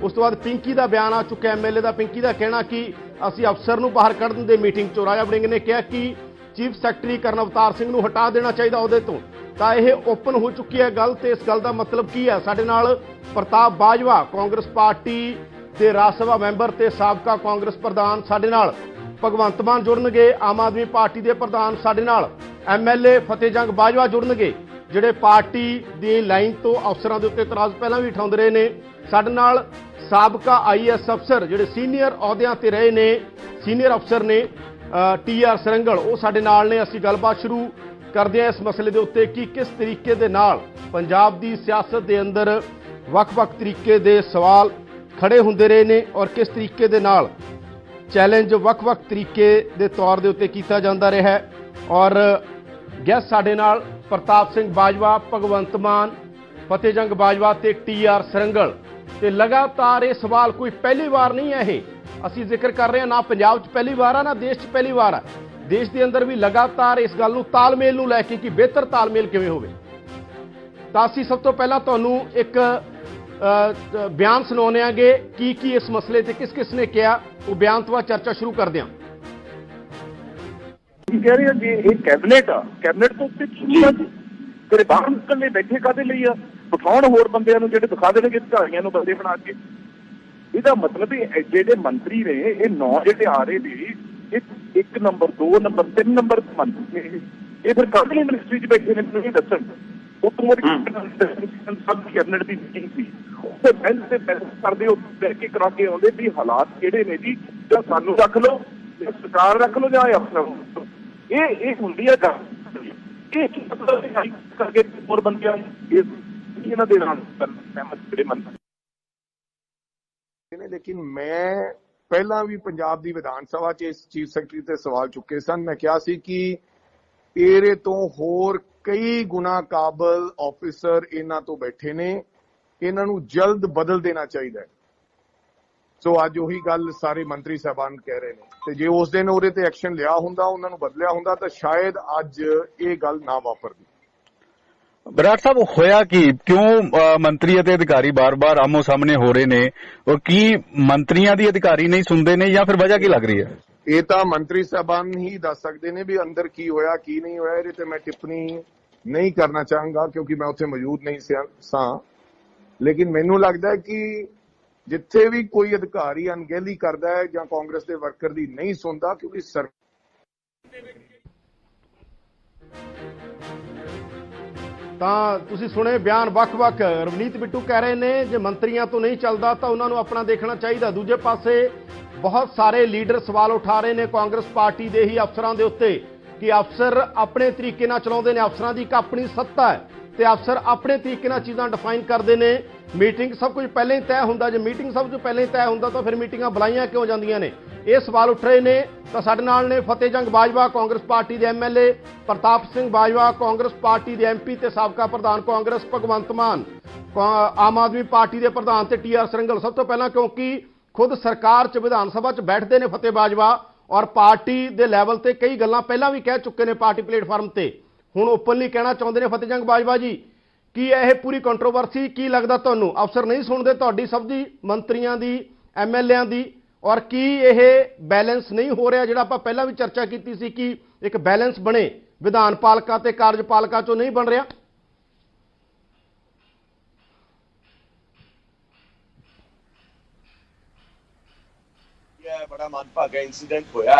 उस तो बाद पिंकी का बयान आ चुका MLA का। पिंकी का कहना कि असी अफसर नूं बाहर कढ़न दे मीटिंग चो राजा वड़िंग ने कहा कि chief secretary colonel Avtar Singh नूं हटा देना चाहिए अहुदे तो। तां यह ओपन हो चुकी है गल। तो इस गल का मतलब की है? साडे नाल प्रताप बाजवा कांग्रेस पार्टी के राज सभा मैंबर ते साबका कांग्रेस प्रधान, साडे नाल भगवंत मान जुड़नगे आम आदमी पार्टी के प्रधान, साडे नाल MLA फतेह जंग बाजवा जुड़नगे ਜਿਹੜੇ पार्टी की लाइन तो अफसरों के उत्ते इतराज पहला भी उठाते रहे ने। साडे नाल साबका IAS अफसर ਜਿਹੜੇ सीनियर अहुदिਆਂ ते रहे ने, सीनियर अफसर ने TR सरंगल, वो साडे नाल ने। असीं गलबात शुरू करदे हां इस मसले के उत्ते कि किस तरीके दे नाल पंजाब की सियासत के अंदर वख-वख तरीके दे सवाल खड़े हुंदे रहे ने और किस तरीके दे नाल चैलेंज वख-वख तरीके दे तौर दे उत्ते कीता जांदा रहा है। और गैस साडे नाल प्रताप सिंह बाजवा, भगवंत मान, फतेह जंग बाजवा ते TR सरंगल। ते लगातार ये सवाल कोई पहली बार नहीं है, ये असीं जिक्र कर रहे हैं, ना पंजाब च पहली बार है ना देश च पहली बार है। देश के अंदर भी लगातार इस गल नूं तालमेल नूं लैके कि बेहतर तालमेल किवें होवे। तां असीं सब तो पहला तुहानूं एक बयान सुणाउने आंगे की इस मसले ते किस किस ने कहा, वो बयान तो बाद चर्चा शुरू करदे हां। कह रहे हैं जी ये कैबिनेट आ, कैबिनेट तो उत्ते की आ जी, तेरे बाहर निकलने बैठे कादे लई आ, बिठाउण होर बंदियां नूं जिहड़े दिखा देणगे धिकारियां नूं बंदे बना के। ਇਹਦਾ ਮਤਲਬ ਇਹ ਜਿਹੜੇ ਮੰਤਰੀ ਨੇ ਇਹ 9 ਜਿਹੜੇ ਆ ਰਹੇ ਨੇ ਇੱਕ ਨੰਬਰ 2 ਨੰਬਰ 3 ਨੰਬਰ ਦੇ ਮੰਤਰੀ ਨੇ, ਇਹ ਫਿਰ ਕਾਹਦੀ ਮਿਨਿਸਟਰੀ 'ਚ ਬੈਠੇ ਨੇ ਮੈਨੂੰ ਇਹ ਦੱਸਣ। ਉੱਤੋਂ ਸਭ ਕੈਬਨਿਟ ਦੀ ਮੀਟਿੰਗ ਸੀ, ਉੱਥੇ ਬੈਂਚ ਤੇ ਬੈਠ ਕਰਦੇ ਉੱਥੇ ਬਹਿ ਕੇ ਕਰਾ ਕੇ ਆਉਂਦੇ ਵੀ ਹਾਲਾਤ ਕਿਹੜੇ ਨੇ ਜੀ, ਜਾਂ ਸਾਨੂੰ ਰੱਖ ਲਓ ਜਾਂ ਸਰਕਾਰ ਰੱਖ ਲਓ ਜਾਂ ਅਫਸਰ। ਇਹ ਹੁੰਦੀ ਆ ਗੱਲ। ਇਹ ਕੀ ਮਤਲਬ ਕਰਕੇ ਹੋਰ ਬੰਦਿਆਂ ਇਹਨਾਂ ਦੇ ਨਾਲ ਸਹਿਮਤ ਜਿਹੜੇ ਮੰਤਰੀ ਨੇ। लेकिन मैं पहला भी पंजाब की विधान सभा च इस चीफ सैकटरी ते सवाल चुके सन। मैं कहा सी कि ਇਹਦੇ ਤੋਂ ਹੋਰ कई गुना काबल ऑफिसर इन्हां तो बैठे ने, इन्हां नूं जल्द बदल देना चाहिए। सो अज उही गल सारे मंत्री साहबान कह रहे हैं, ते जे उस दिन ਉਹਦੇ ਤੇ एक्शन लिया हुंदा, उन्हां नूं बदलिया हुंदा तां शायद अज ये गल ना वापरदी। बराड़ साहब होया कि क्यों मंत्री ਅਤੇ अधिकारी बार बार आमो सामने हो रहे ने, और की मंत्रियों की अधिकारी नहीं सुनते ने या फिर वजह की लग रही है? ये तो मंत्री साहबान ही दस सकते हैं भी अंदर की होया की नहीं होया। ये तो मैं टिप्पणी नहीं करना चाहूंगा क्योंकि मैं उत्थे मौजूद नहीं सा। लेकिन मैनू लगता है कि जिथे भी कोई अधिकारी अनगहली करता है या कांग्रेस के वर्कर की नहीं सुनता, क्योंकि सर ਤਾਂ ਤੁਸੀਂ ਸੁਣੇ ਬਿਆਨ ਵੱਖ-ਵੱਖ। ਰਵਨੀਤ ਬਿੱਟੂ ਕਹਿ ਰਹੇ ਨੇ ਜੇ ਮੰਤਰੀਆਂ ਤੋਂ ਨਹੀਂ ਚੱਲਦਾ ਤਾਂ ਉਹਨਾਂ ਨੂੰ ਆਪਣਾ ਦੇਖਣਾ ਚਾਹੀਦਾ। ਦੂਜੇ ਪਾਸੇ ਬਹੁਤ ਸਾਰੇ ਲੀਡਰ ਸਵਾਲ ਉਠਾ ਰਹੇ ਨੇ ਕਾਂਗਰਸ ਪਾਰਟੀ ਦੇ ਹੀ ਅਫਸਰਾਂ ਦੇ ਉੱਤੇ ਕਿ ਅਫਸਰ ਆਪਣੇ ਤਰੀਕੇ ਨਾਲ ਚਲਾਉਂਦੇ ਨੇ, ਅਫਸਰਾਂ ਦੀ ਇੱਕ ਆਪਣੀ ਸੱਤਾ ਹੈ ਤੇ ਅਫਸਰ ਆਪਣੇ ਤਰੀਕੇ ਨਾਲ ਚੀਜ਼ਾਂ ਡਿਫਾਈਨ ਕਰਦੇ ਨੇ। ਮੀਟਿੰਗ ਸਭ ਕੁਝ ਪਹਿਲਾਂ ਹੀ ਤੈਅ ਹੁੰਦਾ, ਜੇ ਮੀਟਿੰਗ ਸਭ ਕੁਝ ਪਹਿਲਾਂ ਹੀ ਤੈਅ ਹੁੰਦਾ ਤਾਂ ਫਿਰ ਮੀਟਿੰਗਾਂ ਬੁਲਾਈਆਂ ਕਿਉਂ ਜਾਂਦੀਆਂ ਨੇ? ਇਹ ਸਵਾਲ ਉੱਠ ਰਹੇ ਨੇ। ਤਾਂ ਸਾਡੇ ਨਾਲ ਨੇ ਫਤਿਹ ਜੰਗ ਬਾਜਵਾ ਕਾਂਗਰਸ ਪਾਰਟੀ ਦੇ MLA, ਪ੍ਰਤਾਪ ਸਿੰਘ ਬਾਜਵਾ ਕਾਂਗਰਸ ਪਾਰਟੀ ਦੇ MP ਤੇ ਸਾਬਕਾ ਪ੍ਰਧਾਨ ਕਾਂਗਰਸ, ਭਗਵੰਤ ਮਾਨ ਆਮ ਆਦਮੀ ਪਾਰਟੀ ਦੇ ਪ੍ਰਧਾਨ ਤੇ TR ਸਰੰਗਲ। ਸਭ ਤੋਂ ਪਹਿਲਾਂ ਕਿਉਂਕਿ ਖੁਦ ਸਰਕਾਰ 'ਚ ਵਿਧਾਨ ਸਭਾ 'ਚ ਬੈਠਦੇ ਨੇ ਫਤਿਹ ਬਾਜਵਾ ਔਰ ਪਾਰਟੀ ਦੇ ਲੈਵਲ ਤੇ ਕਈ ਗੱਲਾਂ ਪਹਿਲਾਂ ਵੀ ਕਹਿ ਚੁੱਕੇ ਨੇ ਪਾਰਟੀ ਪਲੇਟਫਾਰਮ ਤੇ, ਹੁਣ ਓਪਨਲੀ ਕਹਿਣਾ ਚਾਹੁੰਦੇ ਨੇ ਫਤਿਹ ਜੰਗ ਬਾਜਵਾ ਜੀ। ਕੀ ਇਹ ਪੂਰੀ ਕੰਟਰੋਵਰਸੀ ਕੀ ਲੱਗਦਾ ਤੁਹਾਨੂੰ? ਅਫਸਰ ਨਹੀਂ ਸੁਣਦੇ ਤੁਹਾਡੀ ਸਭ ਦੀ, ਮੰਤਰੀਆਂ ਦੀ, MLA ਦੀ, ਔਰ ਕੀ ਇਹ ਬੈਲੈਂਸ ਨਹੀਂ ਹੋ ਰਿਹਾ ਜਿਹੜਾ ਆਪਾਂ ਪਹਿਲਾਂ ਵੀ ਚਰਚਾ ਕੀਤੀ ਸੀ ਕਿ ਇੱਕ ਬੈਲੈਂਸ ਬਣੇ ਵਿਧਾਨ ਪਾਲਿਕਾ ਤੇ ਕਾਰਜਪਾਲਿਕਾ 'ਚੋਂ ਨਹੀਂ ਬਣ ਰਿਹਾ? बड़ा मनभागा इंसीडेंट होया।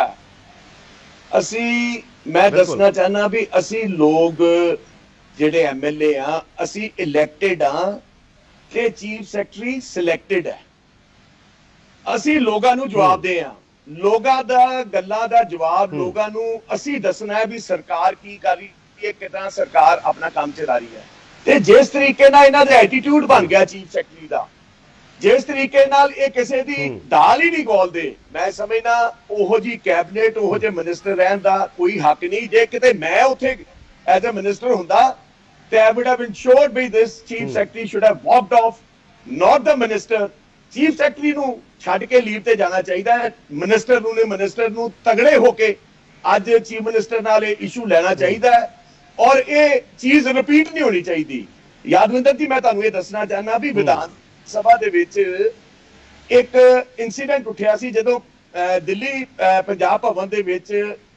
असी मैं दसना चाहना भी असी लोग जेडे MLA आ, असी इलैक्टेड आ ते चीफ सैकटरी सिलैक्टेड है। असी लोगां नूं जवाब दे आ, लोगां दा गल्लां दा जवाब लोगां नूं असी दसना है भी सरकार की कर रही है, कितना सरकार अपना काम चला रही है। ते जिस तरीके नाल इन्हां दा एटीट्यूड बन गया चीफ सैकटरी दा, जिस तरीके नाल ये किसी दी दाल ही नहीं गौलदे, मैं समझना ओहो जी कैबिनेट ओहो जे मिनिस्टर रहन दा कोई हक नहीं। जे किते मैं उत्थे एज ए मिनिस्टर हुंदा ते I would have ensured be this chief secretary should have walked off, not the minister. Chief secretary नूं छड्ड के लीव ते जाना चाहिए है, मिनिस्टर नूं ने मिनिस्टर नूं तगड़े होके अज चीफ मिनिस्टर नाल इशू लेना चाहिए है और ये चीज रिपीट नहीं होनी चाहिए। यादविंदर जी मैं तुहानूं ये दसना चाहना भी विधान सभा दे विच ਇੱਕ ਇਨਸੀਡੈਂਟ ਉੱਠਿਆ ਸੀ ਜਦੋਂ ਦਿੱਲੀ ਪੰਜਾਬ ਭਵਨ ਦੇ ਵਿੱਚ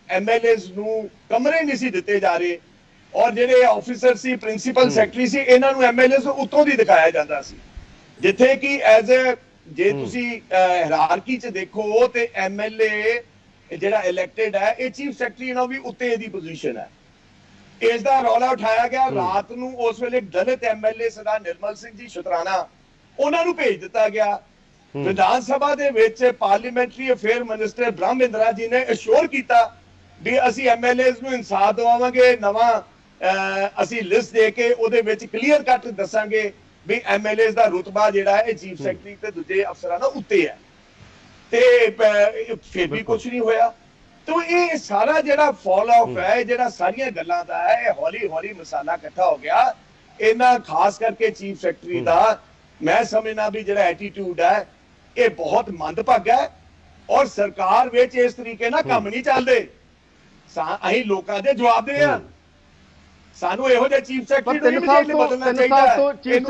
ਐਮਐਲਏਜ਼ ਨੂੰ ਕਮਰੇ ਨਹੀਂ ਸੀ ਦਿੱਤੇ ਜਾ ਰਹੇ, ਔਰ ਜਿਹੜੇ ਆਫੀਸਰ ਸੀ, ਪ੍ਰਿੰਸੀਪਲ ਸੈਕਟਰੀ ਸੀ, ਇਹਨਾਂ ਨੂੰ ਐਮਐਲਏਜ਼ ਉੱਤੋਂ ਦੀ ਦਿਖਾਇਆ ਜਾਂਦਾ ਸੀ, ਜਿੱਥੇ ਕਿ ਐਜ਼ ਜੇ ਤੁਸੀਂ ਹਾਇਰਾਰਕੀ 'ਚ ਦੇਖੋ ਤੇ ਐਮਐਲਏ ਜਿਹੜਾ ਇਲੈਕਟਡ ਹੈ, ਇਹ ਚੀਫ ਸੈਕਟਰੀ ਨਾਲ ਵੀ ਉੱਤੇ ਇਹਦੀ ਪੋਜੀਸ਼ਨ ਹੈ। ਇਸ ਦਾ ਰੌਲਾ ਉਠਾਇਆ ਗਿਆ ਰਾਤ ਨੂੰ, ਉਸ ਵੇਲੇ ਦਲਿਤ ਐਮਐਲਏ ਸਰਦਾਰ ਨਿਰਮਲ ਸਿੰਘ ਜੀ ਸ਼ੁਤਰਾਣਾ, ਉਹਨਾਂ ਨੂੰ ਭੇਜ ਦਿੱਤਾ ਗਿਆ। ਵਿਧਾਨ ਸਭਾ ਦੇ ਵਿੱਚ ਪਾਰਲੀਮੈਂਟਰੀ ਅਫੇਅਰ ਮਿਨਿਸਟਰ ਬ੍ਰਹਮਿੰਦਰਾ ਜੀ ਨੇ ਅਸ਼ੋਰ ਕੀਤਾ ਵੀ ਅਸੀਂ ਐਮਐਲਏਜ਼ ਨੂੰ ਇਨਸਾਫ ਦਵਾਵਾਂਗੇ, ਨਵਾਂ ਅਸੀਂ ਲਿਸਟ ਦੇ ਕੇ ਉਹਦੇ ਵਿੱਚ ਕਲੀਅਰ ਕੱਟ ਦੱਸਾਂਗੇ ਵੀ ਐਮਐਲਏਜ਼ ਦਾ ਰੁਤਬਾ ਜਿਹੜਾ ਹੈ ਇਹ ਚੀਫ ਸੈਕਟਰੀ ਤੇ ਦੂਜੇ ਅਫਸਰਾਂ ਦਾ ਉੱਤੇ ਹੈ, ਤੇ ਫਿਰ ਵੀ ਕੁਝ ਨਹੀਂ ਹੋਇਆ। ਤੋ ਇਹ ਸਾਰਾ ਜਿਹੜਾ ਫਾਲ ਆਫ ਹੈ, ਜਿਹੜਾ ਸਾਰੀਆਂ ਗੱਲਾਂ ਦਾ ਹੈ, ਇਹ ਹੌਲੀ ਹੌਲੀ ਮਸਾਲਾ ਇਕੱਠਾ ਹੋ ਗਿਆ। ਇਹਨਾਂ ਖਾਸ ਕਰਕੇ ਚੀਫ ਸੈਕਟਰੀ ਦਾ ਮੈਂ ਸਮਝਣਾ ਵੀ ਜਿਹੜਾ ਐਟੀਟਿਊਡ ਹੈ ਇਹ ਬਹੁਤ ਮੰਦਭਾਗਾ ਹੈ, ਔਰ ਸਰਕਾਰ ਵਿੱਚ ਇਸ ਤਰੀਕੇ ਨਾਲ ਕੰਮ ਨਹੀਂ ਚੱਲਦੇ। ਅਸੀਂ ਲੋਕਾਂ ਦੇ ਜਵਾਬ ਦੇ ਆ, ਸਾਨੂੰ ਇਹੋ ਜਿਹੇ ਚੀਫ ਸੈਕਟਰੀ ਨੂੰ ਬਦਲਣਾ ਚਾਹੀਦਾ ਹੈ। ਚੀਫ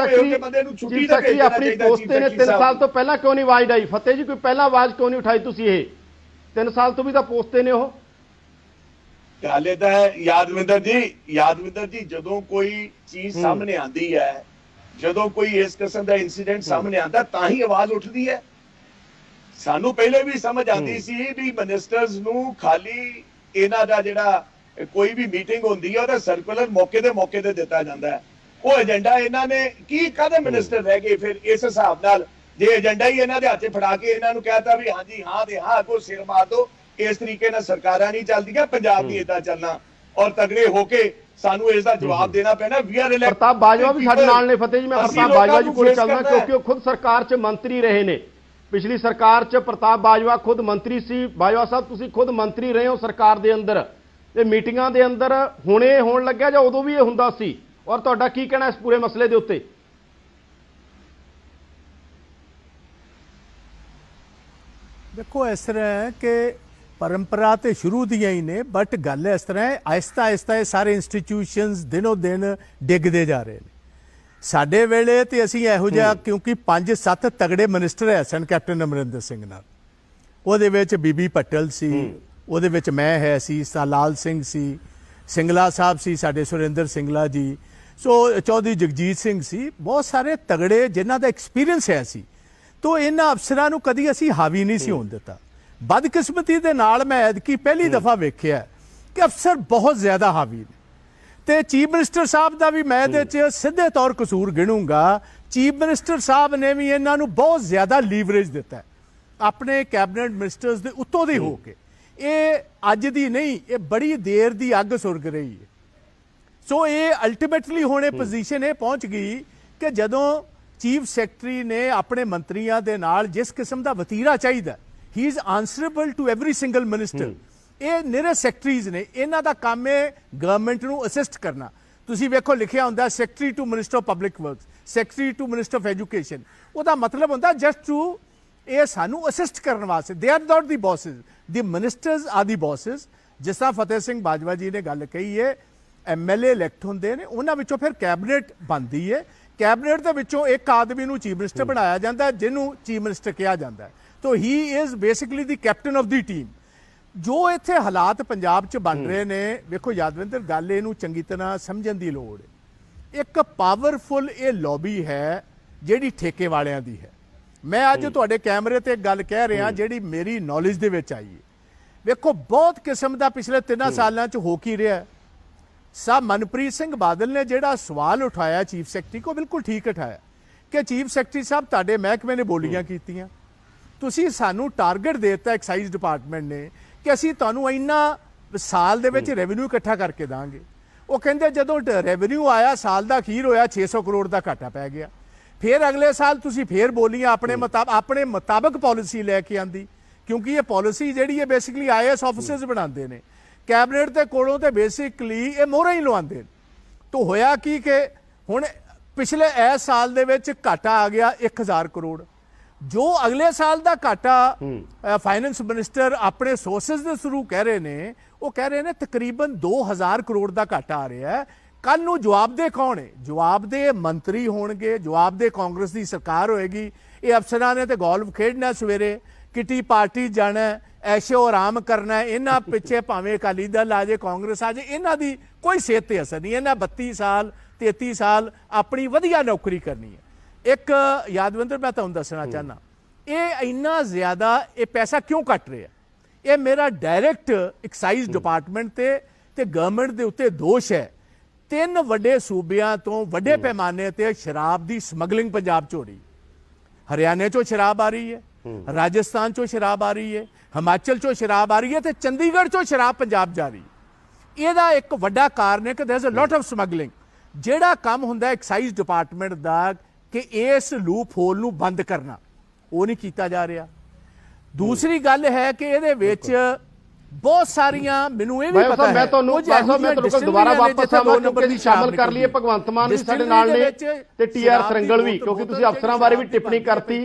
ਸੈਕਟਰੀ ਆਪਣੀ ਪੋਸਟ ਤੇ ਨੇ 3 ਸਾਲ ਤੋਂ ਪਹਿਲਾਂ ਕਿਉਂ ਨਹੀਂ ਆਵਾਜ਼ ਆਈ? ਫਤਿਹ ਜੀ, ਕੋਈ ਪਹਿਲਾਂ ਆਵਾਜ਼ ਕਿਉਂ ਨਹੀਂ ਉਠਾਈ ਤੁਸੀਂ? ਇਹ 3 ਸਾਲ ਤੋਂ ਵੀ ਤਾਂ ਪੋਸਟ ਤੇ ਨੇ ਉਹ। ਗੱਲ ਇਹ ਤਾਂ ਹੈ ਯਾਦਵਿੰਦਰ ਜੀ, ਜਦੋਂ ਕੋਈ ਚੀਜ਼ ਸਾਹਮਣੇ ਆਉਂਦੀ ਹੈ, ਜਦੋਂ ਕੋਈ ਇਸ ਕਿਸਮ ਦਾ ਇਨਸੀਡੈਂਟ ਸਾਹਮਣੇ ਆਉਂਦਾ ਤਾਂ ਹੀ ਆਵਾਜ਼ ਉੱਠਦੀ ਹੈ। ਸਾਨੂੰ ਪਹਿਲੇ ਵੀ ਸਮਝ ਆਉਂਦੀ ਸੀ ਵੀ ਮਿਨਿਸਟਰਸ ਨੂੰ ਖਾਲੀ ਇਹਨਾਂ ਦਾ ਜਿਹੜਾ ਕੋਈ ਵੀ ਮੀਟਿੰਗ ਹੁੰਦੀ ਹੈ ਉਹਦਾ ਸਰਕੂਲਰ ਮੌਕੇ ਤੇ ਦਿੱਤਾ ਜਾਂਦਾ ਹੈ। ਉਹ ਏਜੰਡਾ ਇਹਨਾਂ ਨੇ ਕੀ ਕਾਹਦੇ ਮਿਨਿਸਟਰ ਰਹਿ ਗਏ ਫਿਰ ਇਸ ਹਿਸਾਬ ਨਾਲ? ਜੇ ਏਜੰਡਾ ਹੀ ਇਹਨਾਂ ਦੇ ਹੱਥ 'ਚ ਫੜਾ ਕੇ ਇਹਨਾਂ ਨੂੰ ਕਹਿਤਾ ਵੀ ਹਾਂਜੀ ਹਾਂ ਤੇ ਹਾਂ ਅੱਗੋਂ ਸਿਰ ਮਾਰ ਦੋ, ਇਸ ਤਰੀਕੇ ਨਾਲ ਸਰਕਾਰਾਂ ਨਹੀਂ ਚੱਲਦੀਆਂ, ਪੰਜਾਬ ਨਹੀਂ ਏਦਾਂ ਚੱਲਣਾ, ਔਰ ਤਗੜੇ ਹੋ ਕੇ ਸਾਨੂੰ ਇਸ ਦਾ ਜਵਾਬ ਦੇਣਾ ਪੈਣਾ। ਪ੍ਰਤਾਪ ਬਾਜਵਾ ਵੀ ਸਾਡੇ ਨਾਲ ਨੇ। ਫਤਿਹ ਜੀ, ਮੈਂ ਪ੍ਰਤਾਪ ਬਾਜਵਾ ਜੀ ਕੋਲ ਚੱਲਦਾ ਕਿਉਂਕਿ ਉਹ ਖੁਦ ਸਰਕਾਰ 'ਚ ਮੰਤਰੀ ਰਹੇ ਨੇ। ਪਿਛਲੀ ਸਰਕਾਰ 'ਚ ਪ੍ਰਤਾਪ ਬਾਜਵਾ ਖੁਦ ਮੰਤਰੀ ਸੀ। ਬਾਜਵਾ ਸਾਹਿਬ, ਤੁਸੀਂ ਖੁਦ ਮੰਤਰੀ ਰਹੇ ਹੋ ਸਰਕਾਰ ਦੇ ਅੰਦਰ, ਤੇ ਮੀਟਿੰਗਾਂ ਦੇ ਅੰਦਰ ਹੁਣੇ ਹੋਣ ਲੱਗਿਆ ਜਾਂ ਉਦੋਂ ਵੀ ਇਹ ਹੁੰਦਾ ਸੀ? ਔਰ ਤੁਹਾਡਾ ਕੀ ਕਹਿਣਾ ਇਸ ਪੂਰੇ ਮਸਲੇ ਦੇ ਉੱਤੇ? देखो इस तरह है कि परंपरा तो शुरू दियां ही ने, बट गल इस तरह है आहिस्ता आहिस्ता ये सारे इंस्टीट्यूशनस दिनों दिन डिगते जा रहे हैं। साडे वेले ते असीं इहो जिहा क्योंकि 5-7 तगड़े मिनिस्टर है सन कैप्टन अमरिंदर सिंह नाल, ਉਹਦੇ ਵਿੱਚ ਬੀਬੀ ਪਟਲ ਸੀ, ਉਹਦੇ ਵਿੱਚ ਮੈਂ ਹੈ ਸੀ, ਲਾਲ ਸਿੰਘ ਸੀ, ਸਿੰਗਲਾ ਸਾਹਿਬ ਸੀ, ਸਾਡੇ ਸੁਰਿੰਦਰ ਸਿੰਗਲਾ ਜੀ, ਸੋ ਚੌਧਰੀ ਜਗਜੀਤ ਸਿੰਘ ਸੀ, ਬਹੁਤ ਸਾਰੇ ਤਗੜੇ ਜਿਨ੍ਹਾਂ ਦਾ ਐਕਸਪੀਰੀਅੰਸ ਹੈ ਸੀ। ਤੋ ਇਹਨਾਂ ਅਫਸਰਾਂ ਨੂੰ ਕਦੀ ਅਸੀਂ ਹਾਵੀ ਨਹੀਂ ਸੀ ਹੋਣ ਦਿੱਤਾ। ਬਦਕਿਸਮਤੀ ਦੇ ਨਾਲ ਮੈਂ ਐਤਕੀ ਪਹਿਲੀ ਦਫਾ ਵੇਖਿਆ ਕਿ ਅਫਸਰ ਬਹੁਤ ਜ਼ਿਆਦਾ ਹਾਵੀ ਨੇ, ਤੇ ਚੀਫ ਮਿਨਿਸਟਰ ਸਾਹਿਬ ਦਾ ਵੀ ਮੈਂ ਇਹਦੇ 'ਚ ਸਿੱਧੇ ਤੌਰ ਕਸੂਰ ਗਿਣੂੰਗਾ। ਚੀਫ ਮਿਨਿਸਟਰ ਸਾਹਿਬ ਨੇ ਵੀ ਇਹਨਾਂ ਨੂੰ ਬਹੁਤ ਜ਼ਿਆਦਾ ਲੀਵਰੇਜ ਦਿੱਤਾ ਆਪਣੇ ਕੈਬਨਿਟ ਮਿਨਿਸਟਰਸ ਦੇ ਉੱਤੋਂ ਦੀ ਹੋ ਕੇ। ਇਹ ਅੱਜ ਦੀ ਨਹੀਂ, ਇਹ ਬੜੀ ਦੇਰ ਦੀ ਅੱਗ ਸੁਰਗ ਰਹੀ ਹੈ। ਸੋ ਇਹ ਅਲਟੀਮੇਟਲੀ ਹੁਣ ਇਹ ਪੋਜੀਸ਼ਨ ਇਹ ਪਹੁੰਚ ਗਈ ਕਿ ਜਦੋਂ ਚੀਫ ਸੈਕਟਰੀ ਨੇ ਆਪਣੇ ਮੰਤਰੀਆਂ ਦੇ ਨਾਲ ਜਿਸ ਕਿਸਮ ਦਾ ਵਤੀਰਾ ਚਾਹੀਦਾ, he is answerable to every single minister. ਇਹ ਨਿਹਰੇ ਸੈਕਟਰੀਜ਼ ਨੇ, ਇਹਨਾਂ ਦਾ ਕੰਮ ਹੈ ਗਵਰਨਮੈਂਟ ਨੂੰ ਅਸਿਸਟ ਕਰਨਾ। ਤੁਸੀਂ ਵੇਖੋ ਲਿਖਿਆ ਹੁੰਦਾ secretary to minister of public works, secretary to minister of education. ਉਹਦਾ ਮਤਲਬ ਹੁੰਦਾ ਜਸਟ ਟੂ ਇਹ ਸਾਨੂੰ ਅਸਿਸਟ ਕਰਨ ਵਾਸਤੇ। They are not the ਬੌਸਿਸ, the ministers R ਦੀ ਬੌਸਿਸ। ਜਿਸ ਤਰ੍ਹਾਂ ਫਤਿਹ ਸਿੰਘ ਬਾਜਵਾ ਜੀ ਨੇ ਗੱਲ ਕਹੀ ਹੈ, ਐਮਐਲਏ ਇਲੈਕਟ ਹੁੰਦੇ ਨੇ, ਉਹਨਾਂ ਵਿੱਚੋਂ ਫਿਰ ਕੈਬਨਿਟ ਬਣਦੀ ਹੈ। ਕੈਬਨਿਟ ਦੇ ਵਿੱਚੋਂ ਇੱਕ ਆਦਮੀ ਨੂੰ ਚੀਫ ਮਿਨਿਸਟਰ ਬਣਾਇਆ ਜਾਂਦਾ, ਜਿਹਨੂੰ ਚੀਫ ਮਿਨਿਸਟਰ ਕਿਹਾ ਜਾਂਦਾ। ਤੋ ਹੀ is basically the captain of the team. ਜੋ ਇੱਥੇ ਹਾਲਾਤ ਪੰਜਾਬ 'ਚ ਬਣ ਰਹੇ ਨੇ, ਵੇਖੋ ਯਾਦਵਿੰਦਰ, ਗੱਲ ਇਹਨੂੰ ਚੰਗੀ ਤਰ੍ਹਾਂ ਸਮਝਣ ਦੀ ਲੋੜ ਹੈ। ਇੱਕ ਪਾਵਰਫੁਲ ਇਹ ਲੌਬੀ ਹੈ ਜਿਹੜੀ ਠੇਕੇ ਵਾਲਿਆਂ ਦੀ ਹੈ। ਮੈਂ ਅੱਜ ਤੁਹਾਡੇ ਕੈਮਰੇ ਤੇ ਇੱਕ ਗੱਲ ਕਹਿ ਰਿਹਾ ਜਿਹੜੀ ਮੇਰੀ ਨੌਲੇਜ ਦੇ ਵਿੱਚ ਆਈ ਹੈ। ਵੇਖੋ ਬਹੁਤ ਕਿਸਮ ਦਾ ਪਿਛਲੇ 3 ਸਾਲਾਂ 'ਚ ਹੋ ਕੀ ਰਿਹਾ। ਸਾਹਿਬ ਮਨਪ੍ਰੀਤ ਸਿੰਘ ਬਾਦਲ ਨੇ ਜਿਹੜਾ ਸਵਾਲ ਉਠਾਇਆ ਚੀਫ ਸੈਕਟਰੀ ਕੋ, ਬਿਲਕੁਲ ਠੀਕ ਉਠਾਇਆ ਕਿ ਚੀਫ ਸੈਕਟਰੀ ਸਾਹਿਬ ਤੁਹਾਡੇ ਮਹਿਕਮੇ ਨੇ ਬੋਲੀਆਂ ਕੀਤੀਆਂ, ਤੁਸੀਂ ਸਾਨੂੰ ਟਾਰਗੇਟ ਦੇ ਦਿੱਤਾ ਐਕਸਾਈਜ਼ ਡਿਪਾਰਟਮੈਂਟ ਨੇ ਕਿ ਅਸੀਂ ਤੁਹਾਨੂੰ ਇੰਨਾ ਸਾਲ ਦੇ ਵਿੱਚ ਰੈਵਨਿਊ ਇਕੱਠਾ ਕਰਕੇ ਦਾਂਗੇ। ਉਹ ਕਹਿੰਦੇ ਜਦੋਂ ਰੈਵਨਿਊ ਆਇਆ, ਸਾਲ ਦਾ ਅਖੀਰ ਹੋਇਆ, 600 ਕਰੋੜ ਦਾ ਘਾਟਾ ਪੈ ਗਿਆ। ਫਿਰ ਅਗਲੇ ਸਾਲ ਤੁਸੀਂ ਫਿਰ ਬੋਲੀਆਂ ਆਪਣੇ ਮੁਤਾਬਕ ਪਾਲਿਸੀ ਲੈ ਕੇ ਆਂਦੀ, ਕਿਉਂਕਿ ਇਹ ਪਾਲਿਸੀ ਜਿਹੜੀ ਹੈ ਬੇਸਿਕਲੀ ਆਈਐਸ ਆਫਿਸਰਸ ਬਣਾਉਂਦੇ ਨੇ, ਕੈਬਨਿਟ ਦੇ ਕੋਲੋਂ ਤੇ ਬੇਸਿਕਲੀ ਇਹ ਮੋਹਰਾਂ ਹੀ ਲਵਾਉਂਦੇ ਨੇ। ਤਾਂ ਹੋਇਆ ਕੀ ਕਿ ਹੁਣ ਪਿਛਲੇ ਇਸ ਸਾਲ ਦੇ ਵਿੱਚ ਘਾਟਾ ਆ ਗਿਆ 1000 ਕਰੋੜ। ਜੋ ਅਗਲੇ ਸਾਲ ਦਾ ਘਾਟਾ ਫਾਈਨੈਂਸ ਮਿਨਿਸਟਰ ਆਪਣੇ ਸੋਰਸਿਸ ਦੇ ਥਰੂ ਕਹਿ ਰਹੇ ਨੇ, ਉਹ ਕਹਿ ਰਹੇ ਨੇ ਤਕਰੀਬਨ 2000 ਕਰੋੜ ਦਾ ਘਾਟਾ ਆ ਰਿਹਾ ਹੈ। ਕੱਲ ਨੂੰ ਜਵਾਬਦੇਹ ਕੌਣ ਹੈ? ਜਵਾਬਦੇਹ ਮੰਤਰੀ ਹੋਣਗੇ, ਜਵਾਬਦੇਹ ਕਾਂਗਰਸ ਦੀ ਸਰਕਾਰ ਹੋਏਗੀ। ਇਹ ਅਫਸਰਾਂ ਨੇ ਤੇ ਗੋਲਫ ਖੇਡਣਾ, ਸਵੇਰੇ ਕਿਟੀ ਪਾਰਟੀ ਜਾਣਾ, ਐਸ਼ੋ ਆਰਾਮ ਕਰਨਾ। ਇਹਨਾਂ ਪਿੱਛੇ ਭਾਵੇਂ ਅਕਾਲੀ ਦਲ ਆ ਜਾਏ, ਕਾਂਗਰਸ ਆ ਜਾਏ, ਇਹਨਾਂ ਦੀ ਕੋਈ ਸਿਹਤ ਤੇ ਅਸਰ ਨਹੀਂ। ਇਹਨਾਂ 32 ਸਾਲ 33 ਸਾਲ ਆਪਣੀ ਵਧੀਆ ਨੌਕਰੀ ਕਰਨੀ ਹੈ। ਇੱਕ ਯਾਦਵਿੰਦਰ, ਮੈਂ ਤੁਹਾਨੂੰ ਦੱਸਣਾ ਚਾਹੁੰਦਾ, ਇਹ ਇੰਨਾ ਜ਼ਿਆਦਾ ਇਹ ਪੈਸਾ ਕਿਉਂ ਕੱਟ ਰਿਹਾ? ਇਹ ਮੇਰਾ ਡਾਇਰੈਕਟ ਐਕਸਾਈਜ਼ ਡਿਪਾਰਟਮੈਂਟ ਤੇ ਗਵਰਨਮੈਂਟ ਦੇ ਉੱਤੇ ਦੋਸ਼ ਹੈ। 3 ਵੱਡੇ ਸੂਬਿਆਂ ਤੋਂ ਵੱਡੇ ਪੈਮਾਨੇ ਤੇ ਸ਼ਰਾਬ ਦੀ ਸਮਗਲਿੰਗ ਪੰਜਾਬ 'ਚ ਹੋ ਰਹੀ। ਹਰਿਆਣੇ 'ਚੋਂ ਸ਼ਰਾਬ ਆ ਰਹੀ ਹੈ, ਰਾਜਸਥਾਨ 'ਚੋਂ ਸ਼ਰਾਬ ਆ ਰਹੀ ਹੈ, ਹਿਮਾਚਲ 'ਚੋਂ ਸ਼ਰਾਬ ਆ ਰਹੀ ਹੈ, ਤੇ ਚੰਡੀਗੜ੍ਹ 'ਚੋਂ ਸ਼ਰਾਬ ਪੰਜਾਬ ਜਾ ਰਹੀ। ਇਹਦਾ ਇੱਕ ਵੱਡਾ ਕਾਰਨ ਹੈ ਕਿ there is a lot of smuggling. ਜਿਹੜਾ ਕੰਮ ਹੁੰਦਾ ਐਕਸਾਈਜ਼ ਡਿਪਾਰਟਮੈਂਟ ਦਾ ਕਿ ਇਸ ਲੂਪ ਹੋਲ ਨੂੰ ਬੰਦ ਕਰਨਾ, ਉਹ ਨਹੀਂ ਕੀਤਾ ਜਾ ਰਿਹਾ। ਦੂਸਰੀ ਗੱਲ ਹੈ ਕਿ ਇਹਦੇ ਵਿੱਚ ਬਹੁਤ ਸਾਰੀਆਂ, ਮੈਨੂੰ ਇਹ ਵੀ ਪਤਾ ਹੈ, ਮੈਂ ਤੁਹਾਨੂੰ ਦੁਬਾਰਾ ਵਾਪਸ ਆਵਾਂ ਕਿਉਂਕਿ ਅਸੀਂ ਸ਼ਾਮਲ ਕਰ ਲਈਏ ਭਗਵੰਤ ਮਾਨ ਵੀ ਸਾਡੇ ਨਾਲ ਨੇ ਤੇ TR ਸਰੰਗਲ ਵੀ, ਕਿਉਂਕਿ ਤੁਸੀਂ ਅਫਸਰਾਂ ਬਾਰੇ ਵੀ ਟਿੱਪਣੀ ਕਰਤੀ।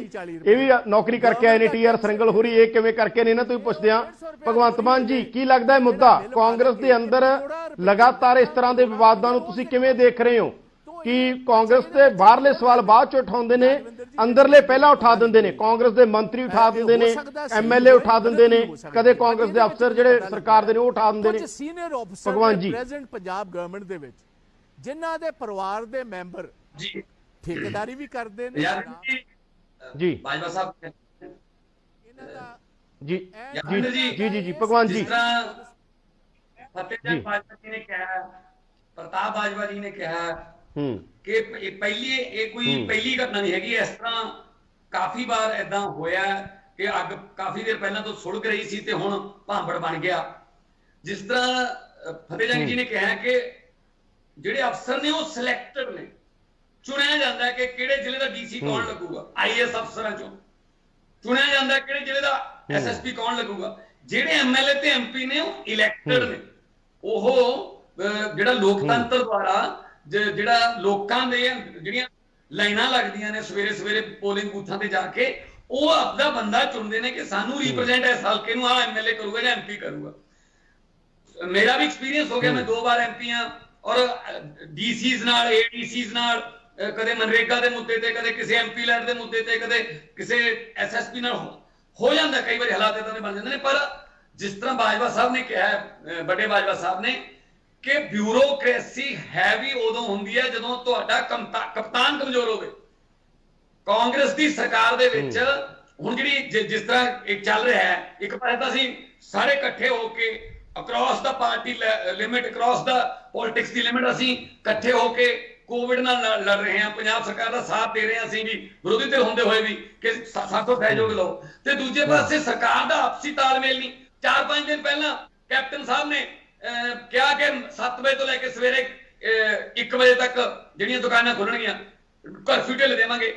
ਇਹ ਵੀ ਨੌਕਰੀ ਕਰਕੇ ਆਏ ਨੇ, TR ਸਰੰਗਲ ਹੋਰੀ, ਇਹ ਕਿਵੇਂ ਕਰਕੇ ਨੇ, ਇਹਨਾਂ ਤੋਂ ਵੀ ਪੁੱਛਦੇ ਆ। ਭਗਵੰਤ ਮਾਨ ਜੀ, ਕੀ ਲੱਗਦਾ ਹੈ ਮੁੱਦਾ ਕਾਂਗਰਸ ਦੇ ਅੰਦਰ ਲਗਾਤਾਰ ਇਸ ਤਰ੍ਹਾਂ ਦੇ ਵਿਵਾਦਾਂ ਨੂੰ ਤੁਸੀਂ ਕਿਵੇਂ ਦੇਖ ਰਹੇ ਹੋ ਕਿ ਕਾਂਗਰਸ ਦੇ ਬਾਹਰਲੇ ਸਵਾਲ ਬਾਅਦ ਚ ਉਠਾਉਂਦੇ ਨੇ, ਅੰਦਰਲੇ ਪਹਿਲਾਂ ਉਠਾ ਦਿੰਦੇ ਨੇ? ਕਾਂਗਰਸ ਦੇ ਮੰਤਰੀ ਉਠਾ ਦਿੰਦੇ ਨੇ, MLA ਉਠਾ ਦਿੰਦੇ ਨੇ, ਕਦੇ ਕਾਂਗਰਸ ਦੇ ਅਫਸਰ ਜਿਹੜੇ ਸਰਕਾਰ ਦੇ ਨੇ ਉਹ ਉਠਾ ਦਿੰਦੇ ਨੇ। ਸੀਨੀਅਰ ਅਫਸਰ ਭਗਵਾਨ ਜੀ, ਪ੍ਰੈਜ਼ੀਡੈਂਟ ਪੰਜਾਬ ਗਵਰਨਮੈਂਟ ਦੇ ਵਿੱਚ ਜਿਨ੍ਹਾਂ ਦੇ ਪਰਿਵਾਰ ਦੇ ਮੈਂਬਰ ਜੀ ਠੇਕੇਦਾਰੀ ਵੀ ਕਰਦੇ ਨੇ ਜੀ ਬਾਜਵਾ ਸਾਹਿਬ ਇਹਨਾਂ ਦਾ ਜੀ ਜੀ ਜੀ ਜੀ ਭਗਵਾਨ ਜੀ, ਜਿਸ ਤਰ੍ਹਾਂ ਫਤਿਹਜੰਗ ਬਾਜਵਾ ਜੀ ਨੇ ਕਿਹਾ, ਪ੍ਰਤਾਪ ਬਾਜਵਾ ਜੀ ਨੇ ਕਿਹਾ ਕਿ ਇਹ ਕੋਈ ਪਹਿਲੀ ਘਟਨਾ ਨਹੀਂ ਹੈਗੀ। ਇਸ ਤਰ੍ਹਾਂ ਕਾਫੀ ਵਾਰ ਏਦਾਂ ਹੋਇਆ ਕਿ ਅੱਗ ਕਾਫੀ ਦੇਰ ਪਹਿਲਾਂ ਤੋਂ ਸੁਲਗ ਰਹੀ ਸੀ ਤੇ ਹੁਣ ਭਾਂਬੜ ਬਣ ਗਿਆ। ਜਿਸ ਤਰ੍ਹਾਂ ਫਤਿਹਜੰਗ ਜੀ ਨੇ ਕਿਹਾ ਕਿ ਜਿਹੜੇ ਅਫਸਰ ਨੇ ਉਹ ਸਿਲੈਕਟਡ ਨੇ, ਚੁਣਿਆ ਜਾਂਦਾ ਕਿ ਕਿਹੜੇ ਜ਼ਿਲ੍ਹੇ ਦਾ DC ਕੌਣ ਲੱਗੂਗਾ। IAS ਅਫਸਰਾਂ ਚੋਂ ਚੁਣਿਆ ਜਾਂਦਾ ਕਿਹੜੇ ਜ਼ਿਲ੍ਹੇ ਦਾ SSP ਕੌਣ ਲੱਗੂਗਾ। ਜਿਹੜੇ MLA ਤੇ MP ਨੇ ਉਹ ਇਲੈਕਟਡ ਨੇ। ਉਹ ਜਿਹੜਾ ਲੋਕਤੰਤਰ ਦੁਆਰਾ ਜਿਹੜਾ ਲੋਕਾਂ ਦੇ ਜਿਹੜੀਆਂ ਲਾਈਨਾਂ ਲੱਗਦੀਆਂ ਨੇ ਸਵੇਰੇ ਸਵੇਰੇ ਪੋਲਿੰਗ ਬੂਥਾਂ ਤੇ ਜਾ ਕੇ, ਉਹ ਆਪਦਾ ਬੰਦਾ ਚੁਣਦੇ ਨੇ ਕਿ ਸਾਨੂੰ ਰਿਪਰੈਜ਼ੈਂਟ ਇਸ ਹਲਕੇ ਨੂੰ ਆਹ MLA ਕਰੂਗਾ ਜਾਂ MP ਕਰੂਗਾ। ਮੇਰਾ ਵੀ ਐਕਸਪੀਰੀਅੰਸ ਹੋ ਗਿਆ, ਮੈਂ 2 ਵਾਰ MP ਆ ਔਰ DCs ਨਾਲ, ADCs ਨਾਲ, ਕਦੇ ਮਨਰੇਗਾ ਦੇ ਮੁੱਦੇ ਤੇ, ਕਦੇ ਕਿਸੇ MP ਲੈਟ ਦੇ ਮੁੱਦੇ ਤੇ, ਕਦੇ ਕਿਸੇ SSP ਨਾਲ ਹੋ ਜਾਂਦਾ। ਕਈ ਵਾਰੀ ਹਾਲਾਤ ਇਦਾਂ ਦੇ ਬਣ ਜਾਂਦੇ ਨੇ। ਪਰ ਜਿਸ ਤਰ੍ਹਾਂ ਬਾਜਵਾ ਸਾਹਿਬ ਨੇ ਕਿਹਾ, ਵੱਡੇ ਬਾਜਵਾ ਸਾਹਿਬ ਨੇ, ਕਿ ਬਿਊਰੋਕ੍ਰੇਸੀ ਹੈ ਵੀ ਉਦੋਂ ਹੁੰਦੀ ਹੈ ਜਦੋਂ ਤੁਹਾਡਾ ਕਪਤਾਨ ਕਮਜ਼ੋਰ ਹੋਵੇ। ਕਾਂਗਰਸ ਦੀ ਸਰਕਾਰ ਦੇ ਵਿੱਚ ਹੁਣ ਜਿਹੜੀ ਜਿਸ ਤਰ੍ਹਾਂ ਇਹ ਚੱਲ ਰਿਹਾ ਹੈ, ਇੱਕ ਪਾਸੇ ਤਾਂ ਅਸੀਂ ਸਾਰੇ ਇਕੱਠੇ ਹੋ ਕੇ ਅਕ੍ਰੋਸ ਦਾ ਪਾਰਟੀ ਲਿਮਿਟ, ਅਕ੍ਰੋਸ ਦਾ ਪੋਲਿਟਿਕਸ ਦੀ ਲਿਮਿਟ, ਅਸੀਂ ਇਕੱਠੇ ਹੋ ਕੇ ਕੋਵਿਡ ਨਾਲ ਲੜ ਰਹੇ ਹਾਂ, ਪੰਜਾਬ ਸਰਕਾਰ ਦਾ ਸਾਥ ਦੇ ਰਹੇ ਹਾਂ, ਅਸੀਂ ਵੀ ਵਿਰੋਧੀ ਧਿਰ ਹੁੰਦੇ ਹੋਏ ਵੀ ਕਿ ਸਾਥੋਂ ਸਹਿਯੋਗ ਲਓ। ਤੇ ਦੂਜੇ ਪਾਸੇ ਸਰਕਾਰ ਦਾ ਆਪਸੀ ਤਾਲਮੇਲ ਨਹੀਂ। 4-5 ਦਿਨ ਪਹਿਲਾਂ ਕੈਪਟਨ ਸਾਹਿਬ ਨੇ ਕਿਹਾ ਕਿ 7 ਵਜੇ ਤੋਂ ਲੈ ਕੇ ਸਵੇਰੇ 1 ਵਜੇ ਤੱਕ ਜਿਹੜੀਆਂ ਦੁਕਾਨਾਂ ਖੁੱਲਣਗੀਆਂ, ਕਰਫਿਊ ਢਿੱਲ ਦੇਵਾਂਗੇ।